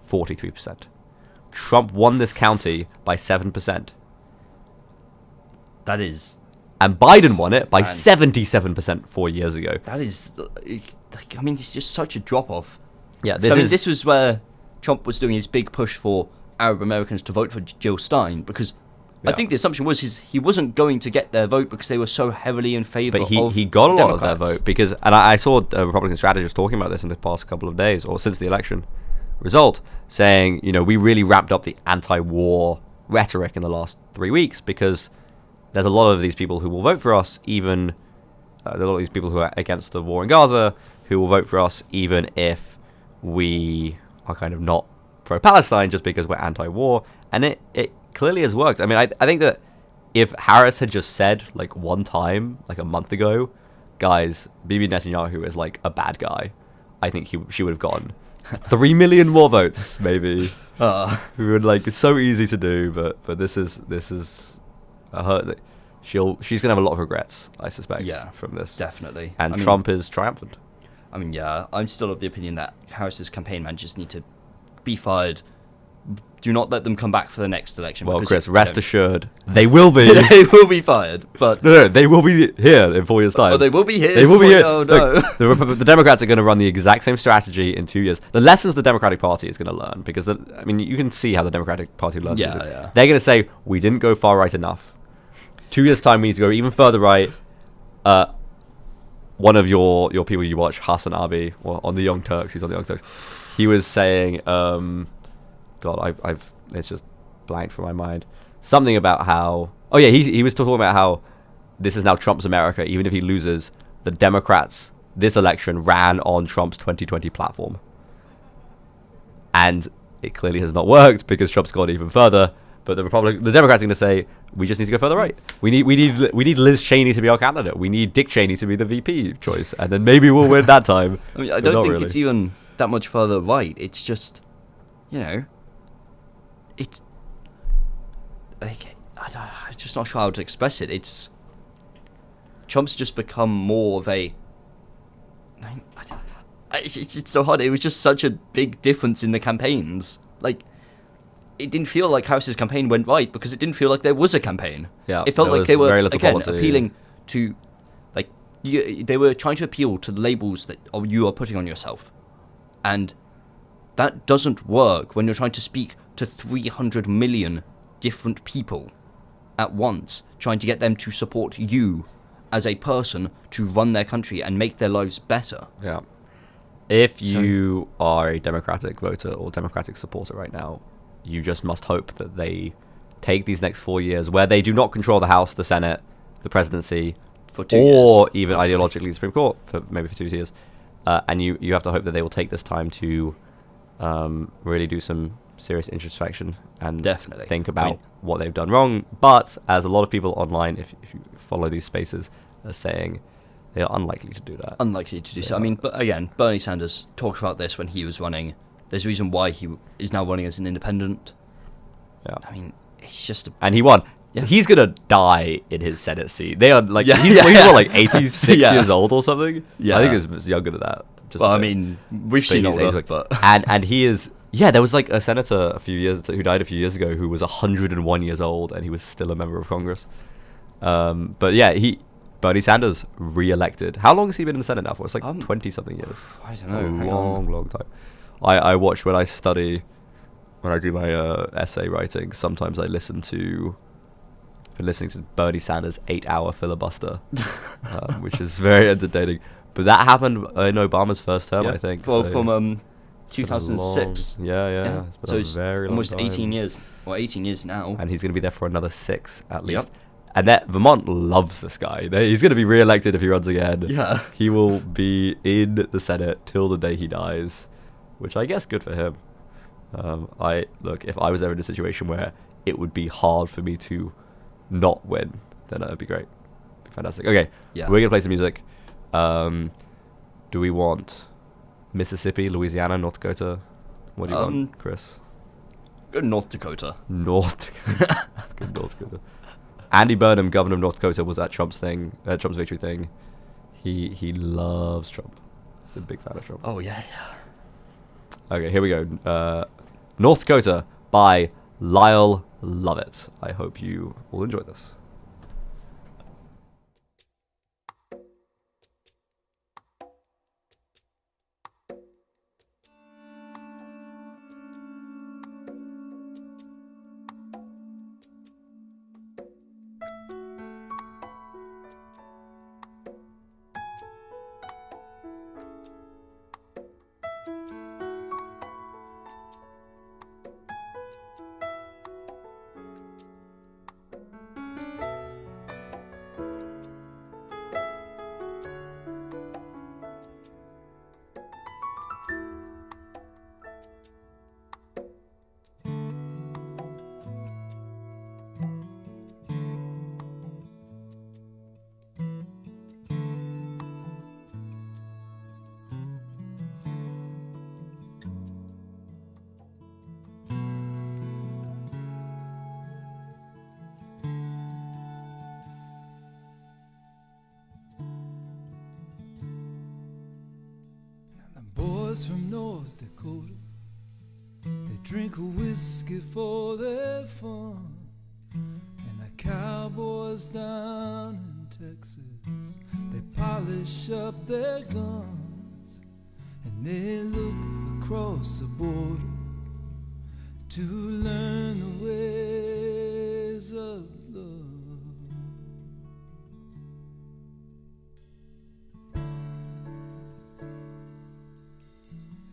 43%. Trump won this county by 7%. That is... And Biden won it by 77% 4 years ago. That is... I mean, it's just such a drop-off. Yeah, this was where Trump was doing his big push for Arab Americans to vote for Jill Stein, because I think the assumption was he wasn't going to get their vote because they were so heavily in favor of But he got a lot of Democrats. their vote because, and I saw a Republican strategist talking about this in the past couple of days or since the election result, saying, you know, we really ramped up the anti-war rhetoric in the last 3 weeks because there's a lot of these people who will vote for us, even there are a lot of these people who are against the war in Gaza who will vote for us even if we are kind of not pro-Palestine just because we're anti-war. And it clearly has worked. I mean, I think that if Harris had just said like one time, like a month ago, guys, Bibi Netanyahu is like a bad guy, I think she would have gotten 3 million more votes, maybe. We would like, it's so easy to do, but this is a hurt. She's gonna have a lot of regrets, I suspect. Yeah, from this, definitely. And Trump is triumphant. I mean, yeah, I'm still of the opinion that Harris's campaign managers need to be fired. Do not let them come back for the next election. Well, Chris, rest assured, they will be. They will be fired, but no, they will be here in 4 years' time. Oh, they will be here. They will be here. Oh no! Look, the Democrats are going to run the exact same strategy in 2 years. The lessons the Democratic Party is going to learn, because I mean, you can see how the Democratic Party learns. Yeah. They're going to say we didn't go far right enough. 2 years' time, we need to go even further right. One of your people you watch, Hassan Abi, on the Young Turks. He's on the Young Turks. He was saying, God, I've it's just blanked from my mind. Something about how, oh yeah, he was talking about how this is now Trump's America. Even if he loses, the Democrats this election ran on Trump's 2020 platform, and it clearly has not worked because Trump's gone even further. But the Democrats are going to say, we just need to go further right. We need Liz Cheney to be our candidate. We need Dick Cheney to be the VP choice, and then maybe we'll win that time. I mean, I don't think it's even that much further right. It's just, you know, it's like I'm just not sure how to express it. It's Trump's just become more of a. It's so hard. It was just such a big difference in the campaigns. Like, it didn't feel like Harris's campaign went right because it didn't feel like there was a campaign. Yeah, it felt like they were again policy. appealing to, like, they were trying to appeal to the labels that you are putting on yourself, and that doesn't work when you're trying to speak to 300 million different people at once, trying to get them to support you as a person to run their country and make their lives better. Yeah. If you are a Democratic voter or Democratic supporter right now, you just must hope that they take these next 4 years where they do not control the House, the Senate, the presidency, for 2 or years, even ideologically the Supreme Court for 2 years. And you have to hope that they will take this time to really do some serious introspection and definitely think about what they've done wrong. But as a lot of people online, if you follow these spaces, are saying, they are unlikely to do that. Unlikely to do so. I mean, but again, Bernie Sanders talked about this when he was running. There's a reason why he is now running as an independent. Yeah. I mean, it's just and he won. Yeah. He's gonna die in his Senate seat. They are like he's what, like 86 years old or something. Yeah, I think it's younger than that. Just well, I mean, we've seen older, but and he is. Yeah, there was like a senator who died a few years ago who was 101 years old and he was still a member of Congress. But yeah, Bernie Sanders re-elected. How long has he been in the Senate now for? It's like 20-something years. I don't know. Long time. I watch when I study, when I do my essay writing, sometimes I listen to Bernie Sanders' 8-hour filibuster, which is very entertaining. But that happened in Obama's first term, I think. From 2006. Yeah. So it's very almost long time. 18 years. Well, 18 years now. And he's going to be there for another 6 at least. Yep. And that Vermont loves this guy. He's going to be re-elected if he runs again. Yeah. He will be in the Senate till the day he dies. which I guess good for him. If I was ever in a situation where it would be hard for me to not win, then that would be great. Be fantastic. Okay, Yeah. we're gonna play some music. Do we want Mississippi, Louisiana, North Dakota? What do you want, Chris? Go North Dakota. North Dakota. Good North Dakota. Andy Burnham, governor of North Dakota, was at Trump's victory thing. He loves Trump. He's a big fan of Trump. Oh yeah. Okay, here we go. North Dakota by Lyle Lovett. I hope you will enjoy this. Boys from North Dakota, they drink a whiskey for their fun. And the cowboys down in Texas, they polish up their guns. And they look across the border to learn the ways of love.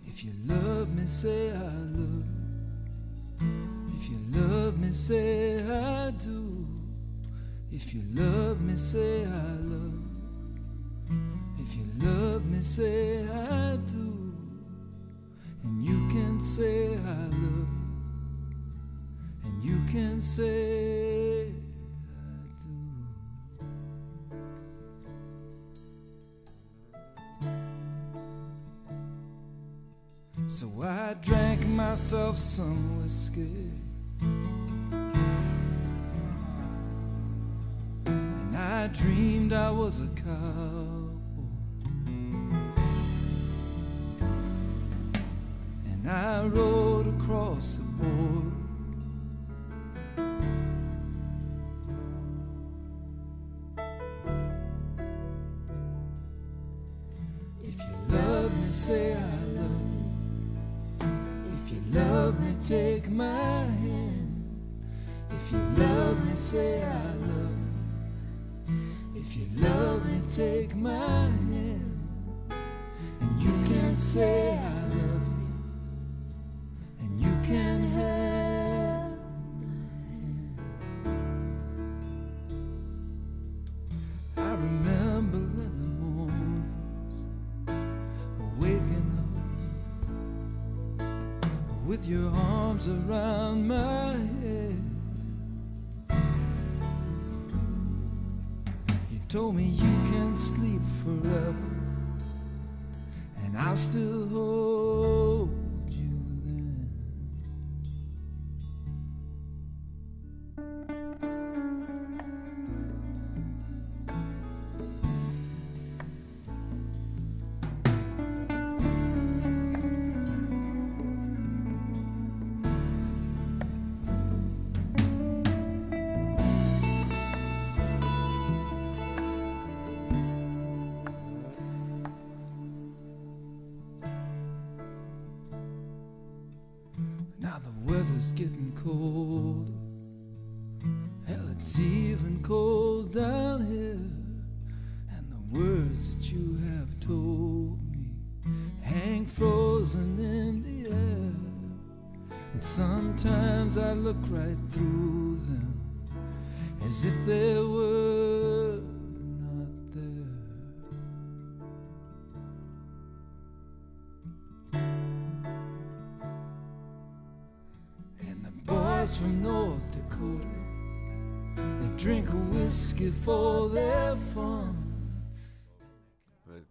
If you love me, say I love you. If you love me, say I do. If you love me, say I love you. If you love me, say I do. And you can say I love you. And you can say I do. So I drank myself some whiskey, and I dreamed I was a cowboy, and I rode across the border. If you love me, say I love you. If you love me, take my hand. If you love me, say I love you. If you love me, take my hand. And you can say I love you. And you can have my hand. I remember in the mornings waking up with your arms around my head. You told me you can sleep forever, and I'll still hold you then. Now the weather's getting colder. Hell, it's even cold down here. And the words that you have told me hang frozen in the air. And sometimes I look right through them as if they were not there. guys from North Dakota. They drink whiskey for their fun.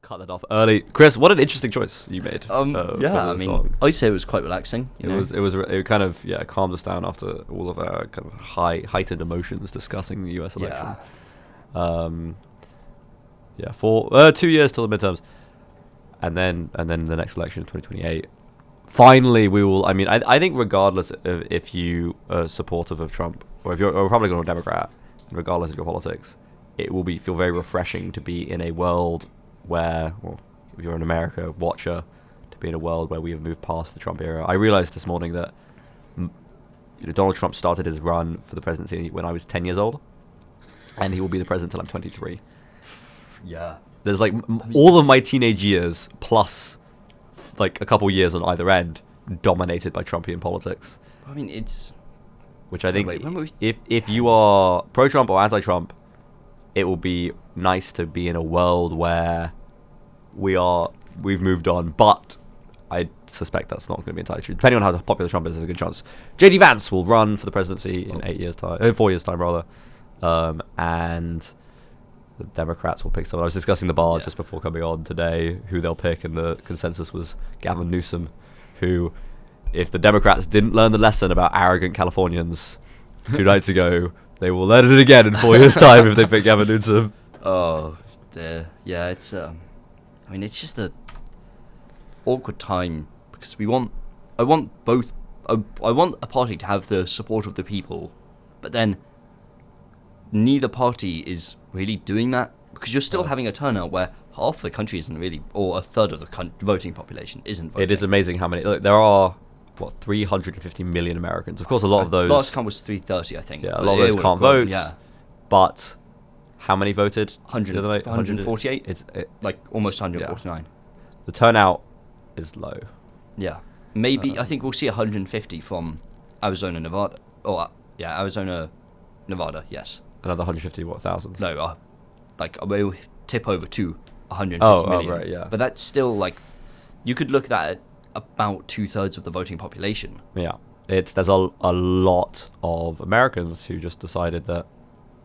Cut that off early. Chris, what an interesting choice you made. Yeah, I mean, song. I'd say it was quite relaxing. It kind of calmed us down after all of our kind of heightened emotions discussing the U.S. election. For 2 years till the midterms, and then the next election in 2028. Finally, we will. I mean, I think regardless of if you are supportive of Trump or if you're a Republican or a Democrat, regardless of your politics, it will feel very refreshing to be in a world where, well, if you're an America watcher, to be in a world where we have moved past the Trump era. I realized this morning that Donald Trump started his run for the presidency when I was 10 years old, and he will be the president until I'm 23. Yeah. There's like all of my teenage years plus like a couple years on either end dominated by Trumpian politics. I mean, which I think if you are pro-Trump or anti-Trump, it will be nice to be in a world where we've moved on, but I suspect that's not going to be entirely true. Depending on how popular Trump is, there's a good chance JD Vance will run for the presidency in 4 years time rather, and the Democrats will pick someone. I was discussing the bar just before coming on today who they'll pick, and the consensus was Gavin Newsom, who, if the Democrats didn't learn the lesson about arrogant Californians 2 nights ago, they will learn it again in 4 years' time if they pick Gavin Newsom. Oh, dear. Yeah, it's I mean, it's just a awkward time because I want a party to have the support of the people, but then neither party is really doing that because you're still having a turnout where half the country isn't really, or a third of the voting population isn't voting. It is amazing how many. There are 350 million Americans. Of course, a lot of those. Last count was 330, I think. Yeah, a lot of those can't vote. Yeah, but how many voted? 148. It's like almost 149. Yeah. The turnout is low. Yeah, maybe I think we'll see 150 from Arizona, Nevada. Arizona, Nevada. Yes. Another 150,000? No, we'll tip over to 150 million. Oh, right, yeah. But that's still like, you could look at that at about 2/3 of the voting population. Yeah, there's a lot of Americans who just decided that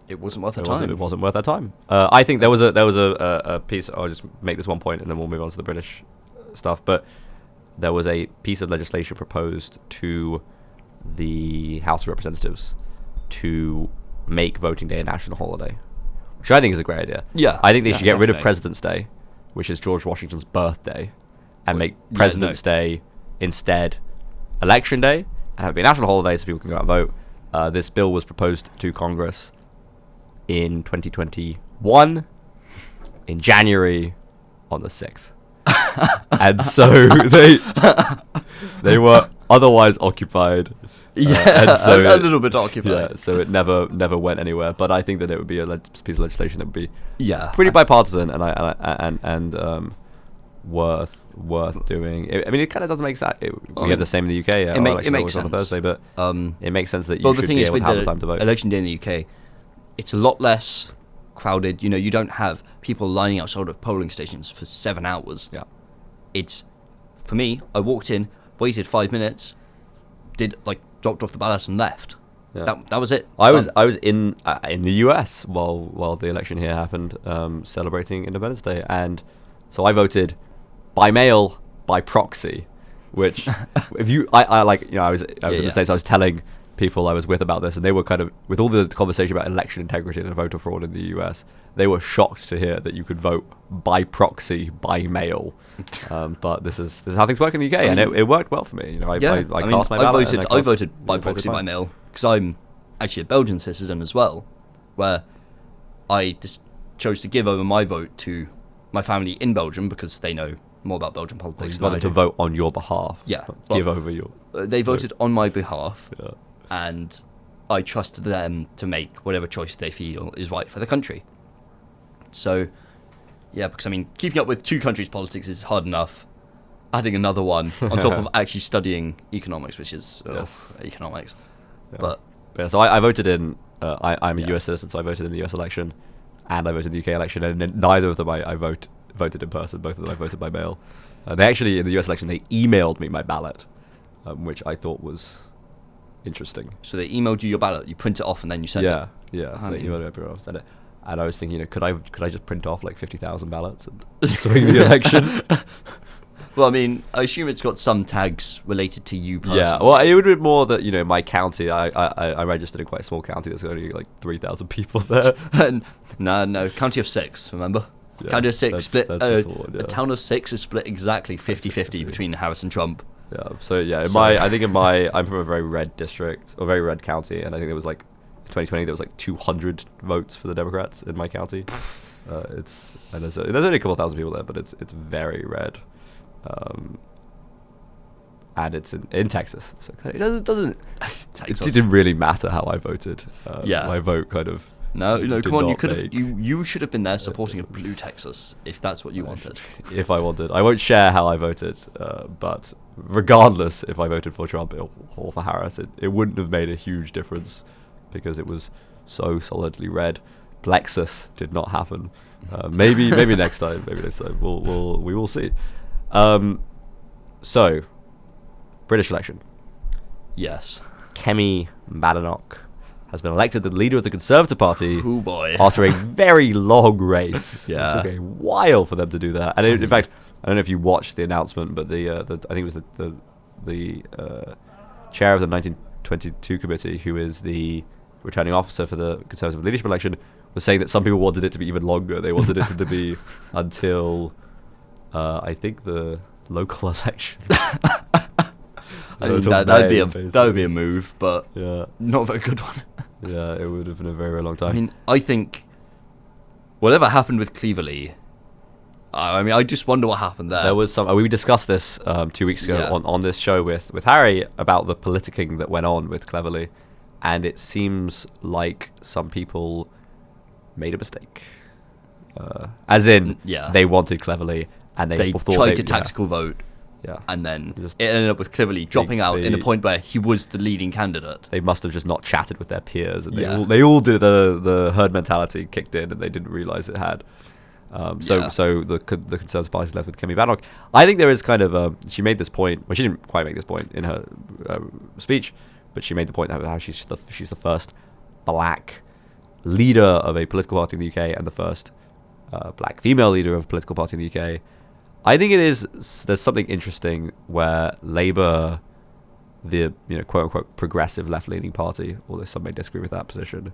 it wasn't worth their time. It wasn't worth their time. I think there was a piece. I'll just make this one point and then we'll move on to the British stuff. But there was a piece of legislation proposed to the House of Representatives to make voting day a national holiday, which I think is a great idea. Yeah, I think they should get rid of definitely. President's Day, which is George Washington's birthday, and make President's Day instead Election Day, and have it be a national holiday so people can go out and vote. This bill was proposed to Congress in 2021, in January, on the 6th. And so they were otherwise occupied. Yeah, and so a little bit occupied. Yeah, so it never went anywhere. But I think that it would be a piece of legislation that would be pretty bipartisan and worth doing. I mean, it kind of doesn't make sense. We have the same in the UK. It makes sense on a Thursday, but it makes sense that you should the thing be is, able with to have the the time to vote. Election day in the UK, it's a lot less crowded. You know, you don't have people lining outside of polling stations for 7 hours. Yeah, it's, for me, I walked in, waited 5 minutes, dropped off the ballot and left. Yeah. That was it. I was in the US while the election here happened, celebrating Independence Day, and so I voted by mail, by proxy, which I was in the States. I was telling people I was with about this, and they were kind of, with all the conversation about election integrity and voter fraud in the US, they were shocked to hear that you could vote by proxy, by mail. But this is how things work in the UK, and it worked well for me. You know, I cast my ballot. I voted by proxy by mail because I'm actually a Belgian citizen as well, where I just chose to give over my vote to my family in Belgium because they know more about Belgian politics. You got them to vote on your behalf. Yeah, give over your. They voted on my behalf, yeah. And I trusted them to make whatever choice they feel is right for the country. So, yeah, because I mean, keeping up with 2 countries' politics is hard enough. Adding another one on top of actually studying economics, which is economics. Yeah. But yeah, so I voted in. I'm a US citizen, so I voted in the US election, and I voted in the UK election, and in neither of them I voted in person. Both of them I voted by mail. They actually, in the US election, they emailed me my ballot, which I thought was interesting. So they emailed you your ballot, you print it off, and then you send it. Yeah. I They mean- emailed everyone else, sent it. And I was thinking, could I just print off like 50,000 ballots and swing the election? Well, I mean, I assume it's got some tags related to you personally. Yeah, well, it would be more that, my county, I registered in quite a small county. There's only like 3,000 people there. No, county of 6, remember? Yeah, County of 6 that's- split, that's the sort, a yeah. town of 6 is split exactly 50-50 between Harris and Trump. Yeah, so yeah, So- I'm from a very red district, or very red county, and I think there was like, in 2020, there was like 200 votes for the Democrats in my county. And there's only a couple thousand people there, but it's very red. And it's in Texas, so it doesn't Texas. it didn't really matter how I voted. Yeah. My vote kind of No, did come on, you not could have, make you should have been there supporting a blue Texas, if that's what you wanted. if I wanted. I won't share how I voted, but regardless if I voted for Trump or for Harris, it wouldn't have made a huge difference because it was so solidly red. Plexus did not happen. Maybe next time. Maybe next time. We will see. So, British election. Yes. Kemi Badenoch has been elected the leader of the Conservative Party Oh boy. after a very long race. Yeah. It took a while for them to do that. And in fact, I don't know if you watched the announcement, but the I think it was the chair of the 1922 committee, who is the returning officer for the Conservative leadership election, was saying that some people wanted it to be even longer. They wanted it to be until I think the local election. I mean, Until that May, would be a move, but Yeah, not a very good one. yeah, it would have been a very, very long time. I mean, I think whatever happened with Cleverly, I just wonder what happened there. There was some. We discussed this 2 weeks ago Yeah. on this show with Harry about the politicking that went on with Cleverly, and it seems like some people made a mistake. As in, Yeah. they wanted Cleverly, and they they thought tried they, to tactical vote, Yeah, and then Just- it ended up with Cleverly dropping out in a they- point where he was the leading candidate. they must have just not chatted with their peers, and Yeah. they all did the herd mentality kicked in, and they didn't realize it had. Yeah. So the Conservative Party is left with Kemi Badenoch. I think there is kind of she made this point. Well, she didn't quite make this point in her speech, but she made the point how she's the first black leader of a political party in the UK and the first black female leader of a political party in the UK. I think there's something interesting where Labour, the quote unquote progressive left leaning party, although some may disagree with that position,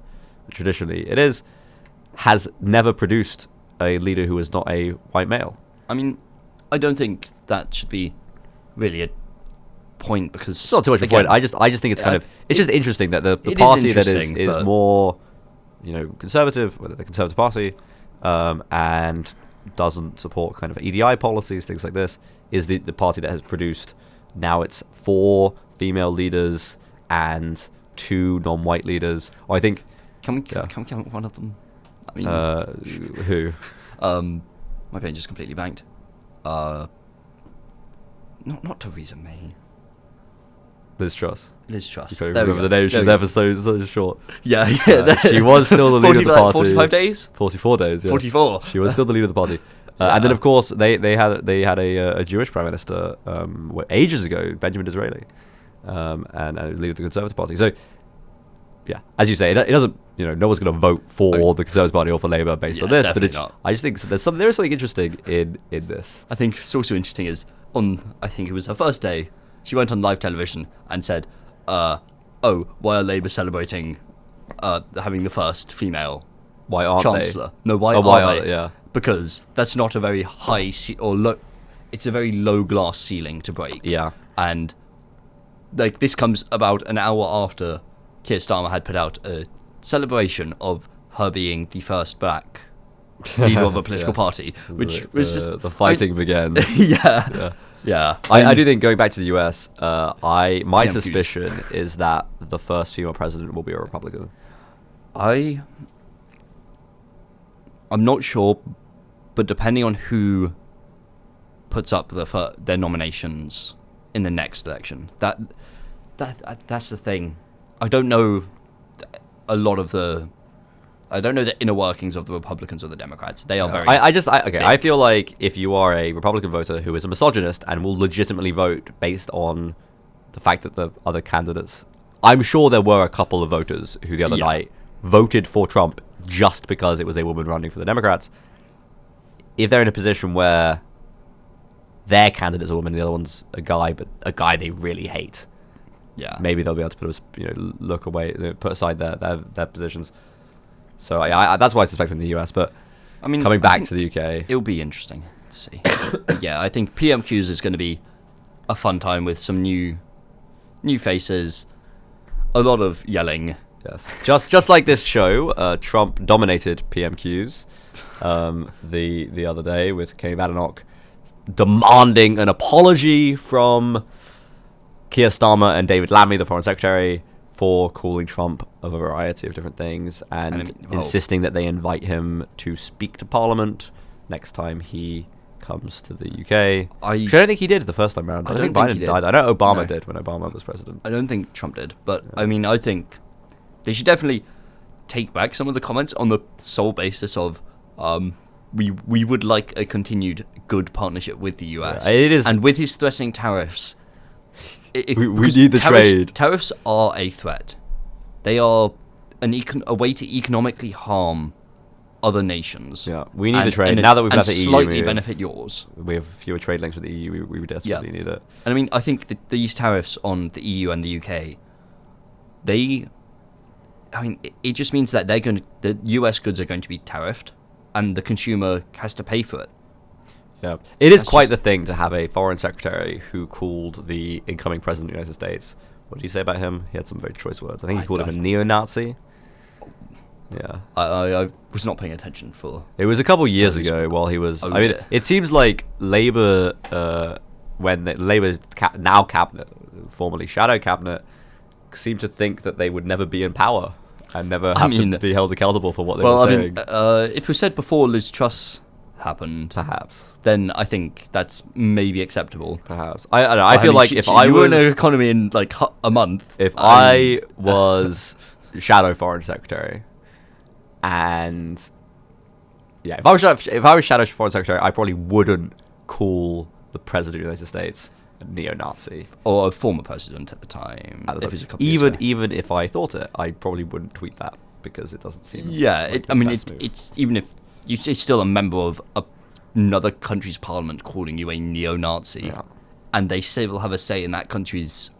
traditionally has never produced a leader who is not a white male. I mean, I don't think that should be really a point because It's not too much of a point. I just think it's kind of it's just interesting that the it is party that interesting, is but- more conservative, whether the Conservative Party, and doesn't support kind of EDI policies, things like this, is the party that has produced, now it's 4 female leaders and 2 non-white leaders. Or I think Can we Yeah. count one of them? I mean, who my brain just completely banked. Not Theresa May. Liz Truss. Liz Truss. You can't There we remember go. the name. She's There we there for so short. Yeah, She was still the leader of the party. 45 days? 44 days. Yeah. 44. She was still the leader of the party. And then, of course, they had a Jewish prime minister ages ago, Benjamin Disraeli, and leader of the Conservative Party. So, yeah, as you say, it doesn't. No one's going to vote for the Conservative Party or for Labour based on Yeah, this. But definitely not. I just think there is something interesting in this. I think it's also interesting is I think it was her first day, she went on live television and said, why are Labour celebrating having the first female Why aren't chancellor? No, why why are are they? they? Yeah. Because that's not a very high it's a very low glass ceiling to break. Yeah. And like this comes about an hour after Keir Starmer had put out a celebration of her being the first black leader of a political Yeah. party, which was just the fighting began. yeah. Yeah. I do think, going back to the US, my I'm suspicion is that the first female president will be a Republican. I'm not sure, but depending on who puts up their nominations in the next election, that's the thing. I don't know I don't know the inner workings of the Republicans or the Democrats. They are very. I feel like if you are a Republican voter who is a misogynist and will legitimately vote based on the fact that the other candidates I'm sure there were a couple of voters who the other Yeah. night voted for Trump just because it was a woman running for the Democrats. If they're in a position where their candidate's a woman and the other one's a guy, but a guy they really hate, Yeah. maybe they'll be able to look away, put aside their positions. So I that's why I suspect from the US. But I mean, coming I back think to the UK, it'll be interesting to see. Yeah, I think PMQs is going to be a fun time with some new faces, a lot of yelling. yes, just like this show, Trump dominated PMQs the other day with Kemi Badenoch demanding an apology from Keir Starmer and David Lammy, the Foreign Secretary, for calling Trump of a variety of different things and I mean, well- insisting that they invite him to speak to Parliament next time he comes to the UK. Which I don't think he did the first time around. I don't think Biden he did. died. I know Obama No. did when Obama was president. I don't think Trump did, but I mean, I think they should definitely take back some of the comments on the sole basis of we would like a continued good partnership with the US. Yeah, it is- and with his threatening tariffs. We because need the trade. Tariffs are a threat. They are a way to economically harm other nations. Yeah, we need the And- trade. and Now that we've and left the EU, slightly we benefit yours. have fewer trade links with the EU. We would desperately need it. And I mean, I think these tariffs on the EU and the UK, it just means that the US goods are going to be tariffed, and the consumer has to pay for it. Yeah, it is That's quite just- the thing to have a foreign secretary who called the incoming president of the United States. What did he say about him? He had some very choice words. I think he called him a neo-Nazi. Yeah, I was not paying attention for. it was a couple years At least- ago while he was. Oh, I mean, yeah. it seems like Labour, when the Labour now cabinet, formerly shadow cabinet, seemed to think that they would never be in power and never have to be held accountable for what they Well, were I saying. mean, if we said before Liz Truss happened, Perhaps. then I think that's maybe acceptable. Perhaps. I don't know. I feel mean, like if I I were was in an economy in like a month, if I was shadow foreign secretary, and yeah, if I was shadow foreign secretary, I probably wouldn't call the president of the United States a neo-Nazi. or a former president at the time, At the if time. it was a couple years ago. Even if I thought it, I probably wouldn't tweet that because it doesn't seem. Yeah, like I the mean, best move. it's even if it's still a member of another country's parliament calling you a neo-Nazi, Yeah. and they still have a say in that country's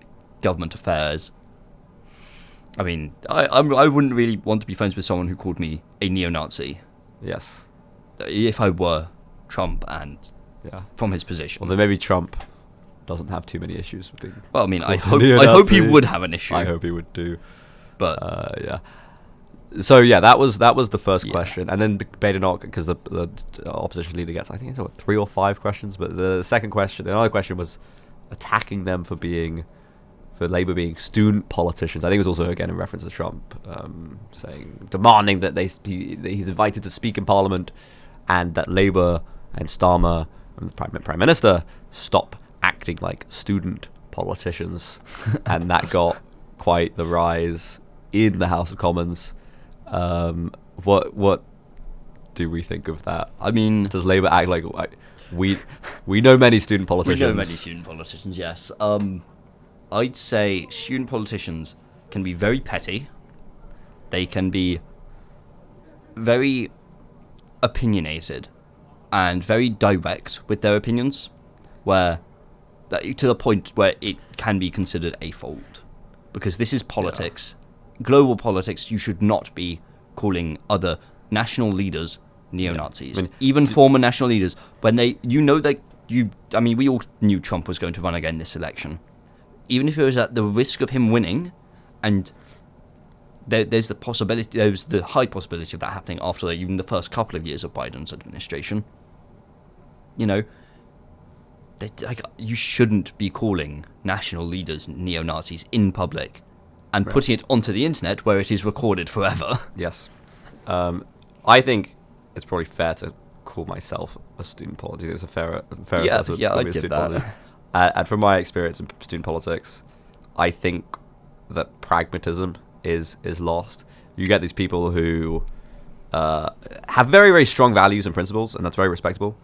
government affairs. I mean, I wouldn't really want to be friends with someone who called me a neo-Nazi Yes. if I were Trump and Yeah. from his position. Well, then maybe Trump doesn't have too many issues with being. Well, I mean, I called a hope he neo-Nazi. would have an issue. I hope he would do. But Yeah. So yeah, that was the first Yeah. question, and then Badenoch, because the opposition leader gets, I think it's what, 3 or 5 questions, but the other question was attacking them for Labour being student politicians. I think it was also again in reference to Trump, demanding that that he's invited to speak in Parliament, and that Labour and Starmer and the Prime Minister stop acting like student politicians, and that got quite the rise in the House of Commons. What do we think of that? I mean, Does Labour act like we know many student we politicians? know many student politicians. Yes. I'd say student politicians can be very petty. They can be very opinionated and very direct with their opinions, to the point where it can be considered a fault. Because this is politics, global politics. You should not be calling other national leaders neo-Nazis. I mean, even former national leaders, when we all knew Trump was going to run again this election. Even if it was at the risk of him winning, and there's the high possibility of that happening after even the first couple of years of Biden's administration. You know, you shouldn't be calling national leaders neo-Nazis in public and putting it onto the internet where it is recorded forever. Yes. I think it's probably fair to call myself a student politics. It's a fair assessment to call I'd me a give student that. politics. And from my experience in student politics, I think that pragmatism is lost. You get these people who have very, very strong values and principles, and that's very respectable.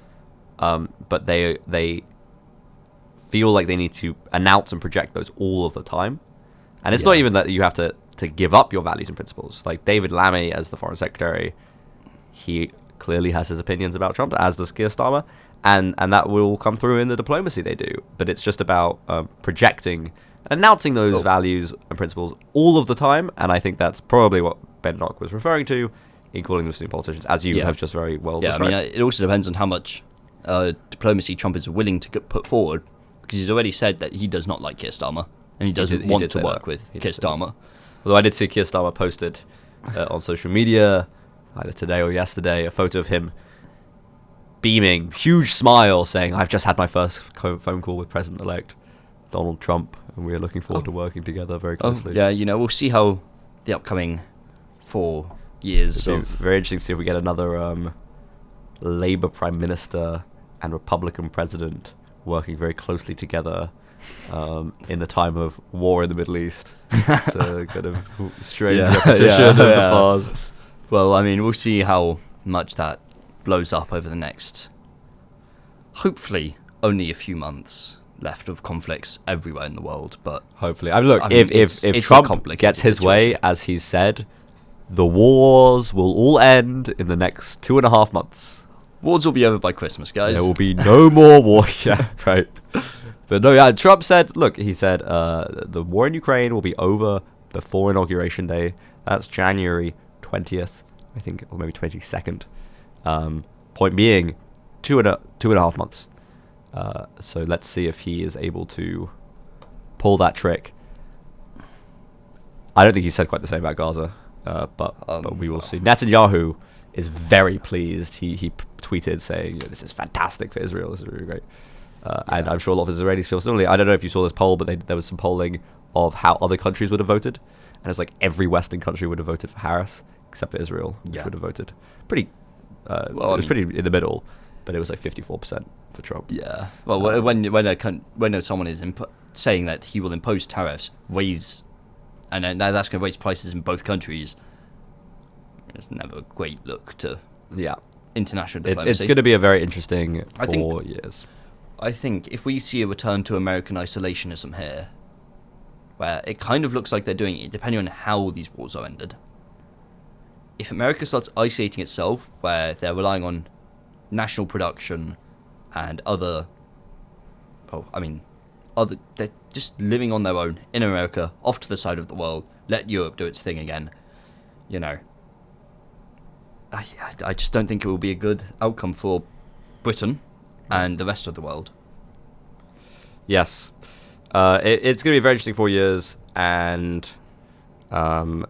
But they feel like they need to announce and project those all of the time. And it's not even that you have to give up your values and principles. Like David Lammy, as the foreign secretary, he clearly has his opinions about Trump, as does Keir Starmer, and that will come through in the diplomacy they do. But it's just about projecting, announcing those values and principles all of the time, and I think that's probably what Badenoch was referring to in calling them senior politicians, as you have just very well described. I mean, it also depends on how much diplomacy Trump is willing to put forward, because he's already said that he does not like Keir Starmer, and he doesn't want to work with Keir Starmer. Although I did see Keir Starmer posted on social media, either today or yesterday, a photo of him beaming, huge smile, saying, "I've just had my first phone call with President-elect Donald Trump, and we are looking forward to working together very closely." We'll see how the upcoming 4 years It'll be very interesting to see if we get another Labour Prime Minister and Republican President working very closely together in the time of war in the Middle East. It's a kind of strange repetition of the past. Well, I mean, we'll see how much that blows up over the next, hopefully, only a few months left of conflicts everywhere in the world. But hopefully, if Trump gets his way, as he said, the wars will all end in the next 2.5 months. Wars will be over by Christmas, guys. There will be no more war. Yeah, right. But no, yeah, Trump said, he said the war in Ukraine will be over before Inauguration Day. That's January 20th, I think, or maybe 22nd. Point being, 2.5 months. So let's see if he is able to pull that trick. I don't think he said quite the same about Gaza, but we will see. Netanyahu is very pleased. He tweeted saying, "This is fantastic for Israel. This is really great." And I'm sure a lot of Israelis feel similarly. I don't know if you saw this poll, but there was some polling of how other countries would have voted, and it was like every Western country would have voted for Harris except for Israel, which would have voted pretty. It was pretty in the middle, but it was like 54% for Trump. Yeah. Well, when someone is saying that he will impose tariffs, and that's going to raise prices in both countries, it's never a great look to international diplomacy. It's going to be a very interesting 4 years. I think if we see a return to American isolationism here, where it kind of looks like they're doing it, depending on how these wars are ended. If America starts isolating itself, where they're relying on national production and they're just living on their own in America, off to the side of the world, let Europe do its thing again, I just don't think it will be a good outcome for Britain and the rest of the world. Yes. It's going to be a very interesting 4 years, and there's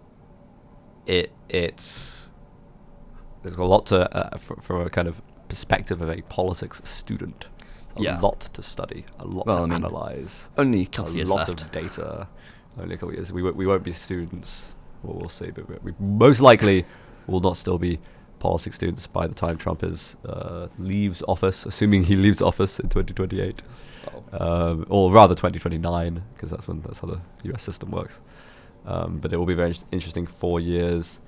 a lot to, from a kind of perspective of a politics student, a lot to study, a lot to analyse. Only a couple of years left. A lot of data. Only a couple of years. We won't be students. Well, we'll see, but we most likely will not still be politics students by the time Trump leaves office, assuming he leaves office in 2028. Or rather 2029, because that's how the US system works. But it will be very interesting 4 years.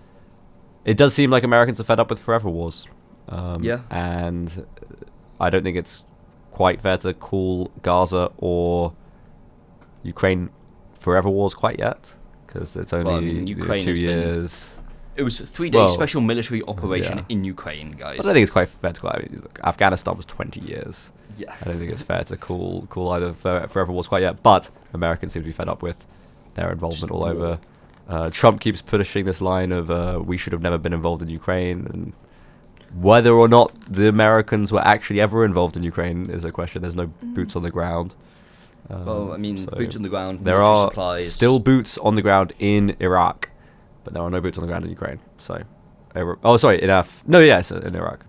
It does seem like Americans are fed up with forever wars. And I don't think it's quite fair to call Gaza or Ukraine forever wars quite yet, because it's only Ukraine 2 years. It was a 3-day special military operation in Ukraine, guys. I don't think it's quite fair to call. Look, Afghanistan was 20 years. Yeah. I don't think it's fair to call either forever wars quite yet. But Americans seem to be fed up with their involvement all over. Trump keeps pushing this line of we should have never been involved in Ukraine, and whether or not the Americans were actually ever involved in Ukraine is a question. There's no boots on the ground. Boots on the ground. There are supplies. Still boots on the ground in Iraq, but there are no boots on the ground in Ukraine. So, in Iraq.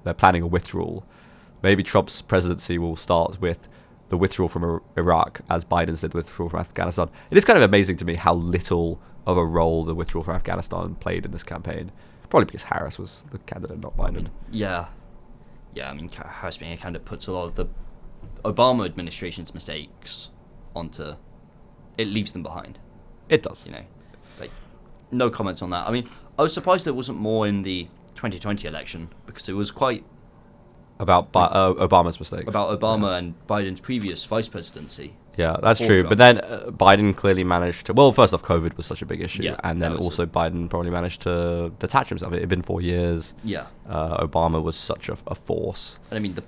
They're planning a withdrawal. Maybe Trump's presidency will start with the withdrawal from Iraq, as Biden's did withdrawal from Afghanistan. It is kind of amazing to me how little of a role the withdrawal from Afghanistan played in this campaign. Probably because Harris was the candidate, not Biden. Harris being a candidate puts a lot of the Obama administration's mistakes onto. It leaves them behind. It does. No comments on that. I mean, I was surprised there wasn't more in the 2020 election, because it was quite about Obama's mistakes. About Obama and Biden's previous vice presidency. Yeah, that's for true. Trump. But then Biden clearly managed to. Well, first off, COVID was such a big issue, Yeah, and then that was also Biden probably managed to detach himself. It had been 4 years. Yeah. Obama was such a force. And I mean, the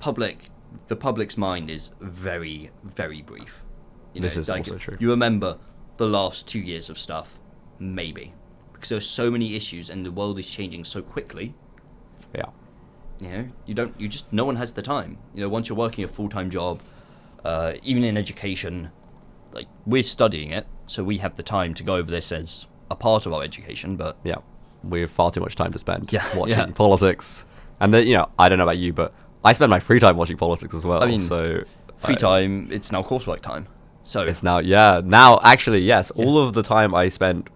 public's mind is very, very brief. This is also true. You remember the last 2 years of stuff, maybe, because there are so many issues and the world is changing so quickly. Yeah. No one has the time. Once you're working a full-time job, even in education, like, we're studying it, so we have the time to go over this as a part of our education, but... Yeah. We have far too much time to spend watching yeah. politics. And then, I don't know about you, but I spend my free time watching politics as well. I mean, so free time, it's now coursework time. So it's now actually, yes, all of the time I spent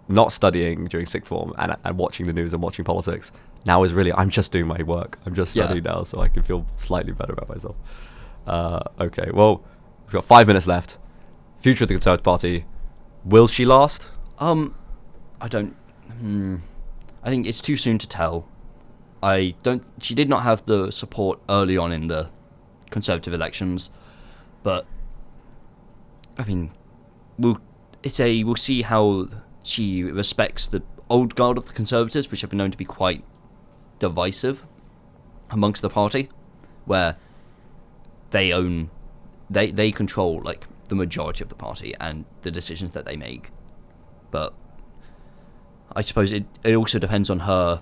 not studying during sixth form and watching the news and watching politics now is really, I'm just doing my work. I'm just studying now, so I can feel slightly better about myself. Okay, well, we've got 5 minutes left. Future of the Conservative Party. Will she last? I don't... I think it's too soon to tell. She did not have the support early on in the Conservative elections, but I mean, we'll see how she respects the old guard of the Conservatives, which have been known to be quite divisive amongst the party, where they control like the majority of the party and the decisions that they make. But I suppose it also depends on her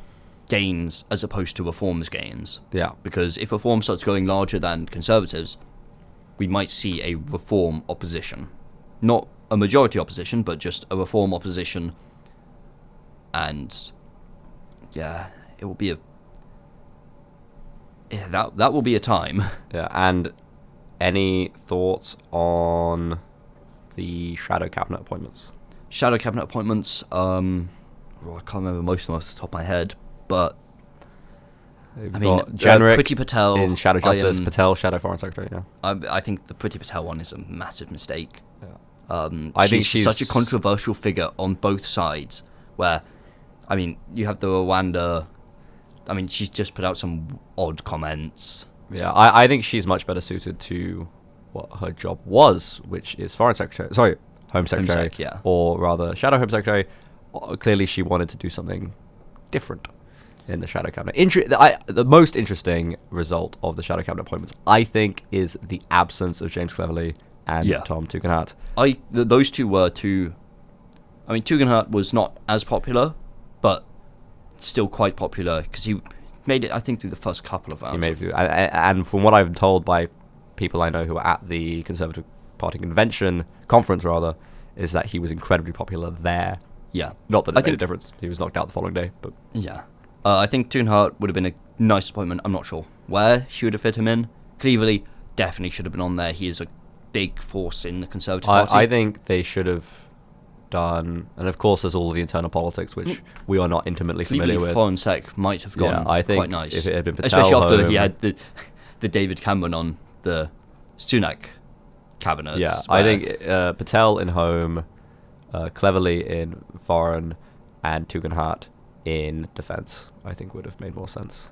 gains as opposed to Reform's gains. Yeah. Because if Reform starts going larger than Conservatives, we might see a Reform opposition. Not a majority opposition, but just a Reform opposition. And yeah, it will be that will be a time. Yeah, and any thoughts on the shadow cabinet appointments? Shadow cabinet appointments, I can't remember most of them off the top of my head, but I mean, Generic Priti Patel in Shadow Justice, Patel Shadow Foreign Secretary. Yeah, I think the Priti Patel one is a massive mistake. Yeah. I think she's such a controversial figure on both sides. Where, I mean, you have the Rwanda. I mean, she's just put out some odd comments. Yeah, I think she's much better suited to what her job was, which is Foreign Secretary. Sorry, Home Secretary, yeah. Or rather, Shadow Home Secretary. Clearly, she wanted to do something different in the Shadow Cabinet. The most interesting result of the Shadow Cabinet appointments, I think, is the absence of James Cleverly and Tom Tugendhat. Those two were two... I mean, Tugendhat was not as popular, but still quite popular, because he made it, I think, through the first couple of rounds. He made it through, and from what I'm told by people I know who were at the Conservative Party conference, is that he was incredibly popular there. Yeah. Not that it made a difference. He was knocked out the following day, but... Yeah. I think Tugendhat would have been a nice appointment. I'm not sure where she would have fit him in. Cleverly definitely should have been on there. He is a big force in the Conservative Party. I think they should have done... And of course, there's all of the internal politics, which we are not intimately familiar with. Foreign Sec might have gone I think quite nice. If it had been Patel, especially after he had the David Cameron on the Sunak cabinet. Yeah, I think Patel in Home, Cleverly in Foreign, and Tugendhat in Defence, I think would have made more sense.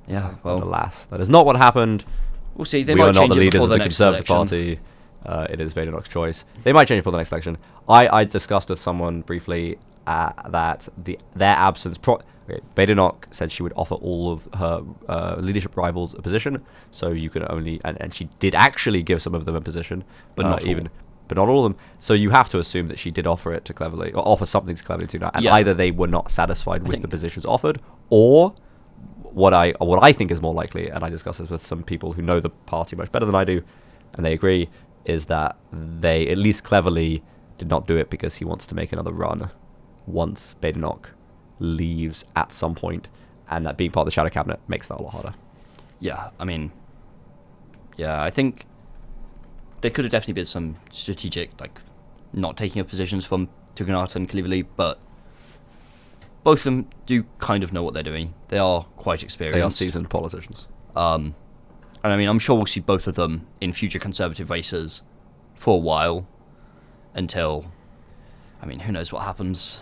Yeah, well, alas, that is not what happened. We'll see. They we might are not change the it leaders before of the the next Conservative election. Party. It is Badenoch's choice. They might change it for the next election. I discussed with someone briefly that their absence... Badenoch said she would offer all of her leadership rivals a position, so you could only... And she did actually give some of them a position, but not even... But not all of them. So you have to assume that she did offer it to Cleverly, or offer something to Cleverly too. And either they were not satisfied with the positions offered, or what I think is more likely, and I discussed this with some people who know the party much better than I do, and they agree, is that they, at least Cleverly, did not do it because he wants to make another run once Badenoch leaves at some point, and that being part of the Shadow Cabinet makes that a lot harder. Yeah, I mean, I think there could have definitely been some strategic, like, not taking of positions from Tugendhat and Cleverly, but both of them do kind of know what they're doing. They are quite experienced. They are seasoned politicians. And I mean, I'm sure we'll see both of them in future Conservative races for a while, until, I mean, who knows what happens.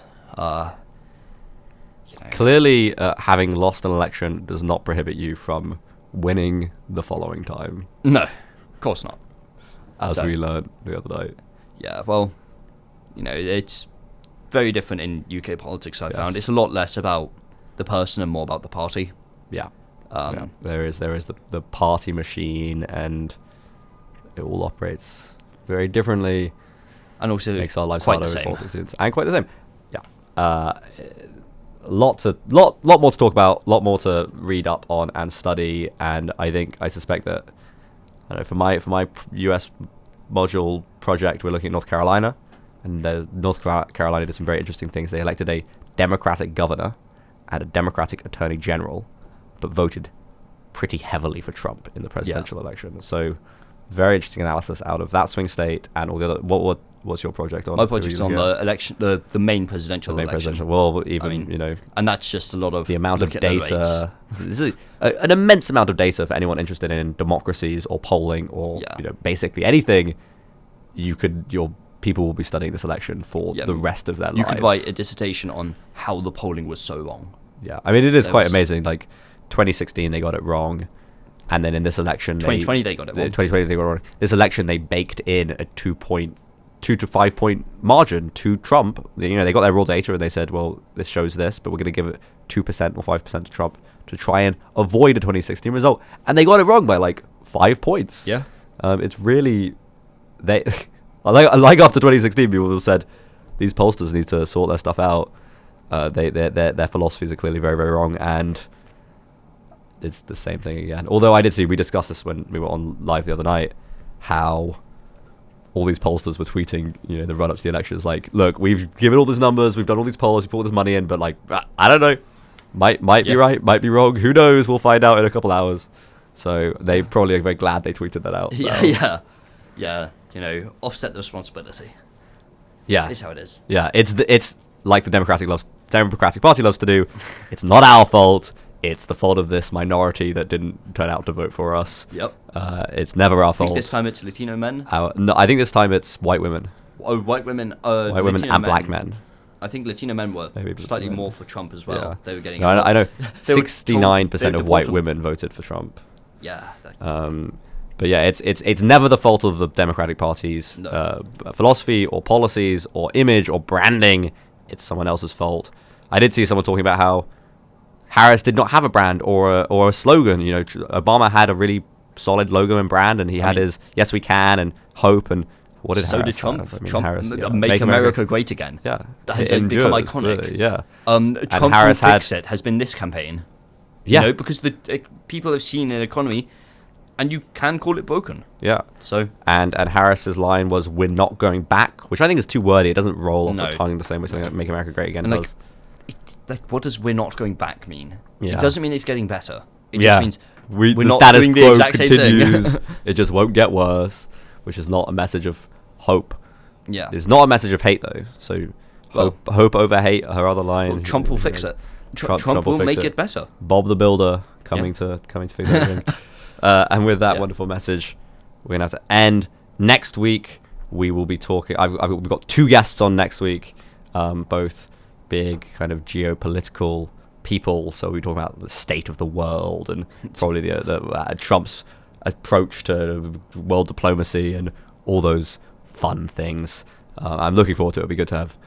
Clearly, having lost an election does not prohibit you from winning the following time. No, of course not. as So- we learned the other night. Yeah, well, it's very different in UK politics. I Yes. found it's a lot less about the person and more about the party. Yeah. Um, Yeah. There is the party machine, and it all operates very differently. And also Makes our lives quite harder the as same. politics students, and quite the same. Yeah. Lot more to talk about, lot more to read up on and study, and I suspect that, I don't know, for my US module project, we're looking at North Carolina, and North Carolina did some very interesting things. They elected a Democratic governor and a Democratic attorney general, but voted pretty heavily for Trump in the presidential election. So very interesting analysis out of that swing state and all the other. What's your project on? My project's on the election, the main presidential the main election. presidential. Well, even I mean, and that's just a lot of the amount of look at the data. rates. This is an immense amount of data for anyone interested in democracies or polling or Yeah. basically anything. Your people will be studying this election for Yeah. the rest of their You lives. could write a dissertation on how the polling was so wrong. Yeah, I mean it is There quite was- amazing. Like 2016, they got it wrong, and then in this election, 2020 they got it wrong. 2020 they got it wrong. This election, they baked in a 2 to 5 point margin to Trump. They got their raw data and they said, well, this shows this, but we're going to give it 2% or 5% to Trump to try and avoid a 2016 result, and they got it wrong by like 5 points. Yeah. It's really they. like after 2016, people have said these pollsters need to sort their stuff out. Their philosophies are clearly very, very wrong, and it's the same thing again. Although we discussed this when we were on live the other night, how all these pollsters were tweeting, the run-up to the elections, like, look, we've given all these numbers, we've done all these polls, we put all this money in, but like, I don't know, might be right, might be wrong, who knows? We'll find out in a couple hours. So they probably are very glad they tweeted that out. Yeah. Offset the responsibility. Yeah, Is how it is. yeah. It's like the Democratic Party loves to do. It's not our fault. It's the fault of this minority that didn't turn out to vote for us. Yep. It's never our I think fault. this time it's Latino men. No, I think this time it's white women. Oh, white women. White women Latino and black men. I think Latino men were Maybe slightly Latino men. more for Trump as well. Yeah. They were getting. No, I know. They were 69% told- of white they were women voted for Trump. Yeah. But yeah, it's never the fault of the Democratic Party's No. philosophy or policies or image or branding. It's someone else's fault. I did see someone talking about how Harris did not have a brand or a slogan. Obama had a really solid logo and brand, and he had his "Yes, we can" and "Hope." And what did so Harris did Trump. have? I mean, Trump Harris, yeah, make America great again. Yeah, That has it become endures, iconic. clearly, yeah. Trump Harris will had- fix it has been this campaign. Yeah. Because the people have seen an economy, and you can call it broken. Yeah. So And Harris's line was, "We're not going back," which I think is too wordy. It doesn't roll off No. the tongue the same way something like "Make America Great Again" and does. what does "we're not going back" mean? Yeah. It doesn't mean it's getting better. It Yeah. just means the we're not status doing the quo exact same continues. thing. It just won't get worse, which is not a message of hope. Yeah. It's not a message of hate though. So Well- hope over hate. Her other line. Well, Trump will fix it. Trump will fix make it better. Bob the Builder coming to fix everything. And with that Yeah. wonderful message, we're gonna have to end. Next week we will be talking. We've got 2 guests on next week, both big kind of geopolitical people. So we talk about the state of the world and probably the Trump's approach to world diplomacy and all those fun things. I'm looking forward to it. It'll be good to have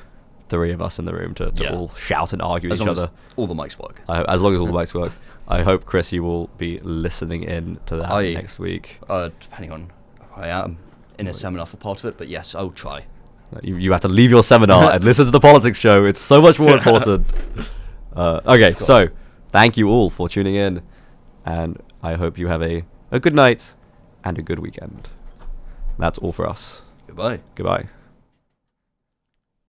3 of us in the room to Yeah. all shout and argue with As each long as other. all the mics work. As long as all the mics work. I hope, Chris, you will be listening in to that next week. Depending on who I am in a seminar for part of it, but yes, I'll try. You have to leave your seminar and listen to the politics show. It's so much more important. Okay, so thank you all for tuning in, and I hope you have a good night and a good weekend. That's all for us. Goodbye. Goodbye.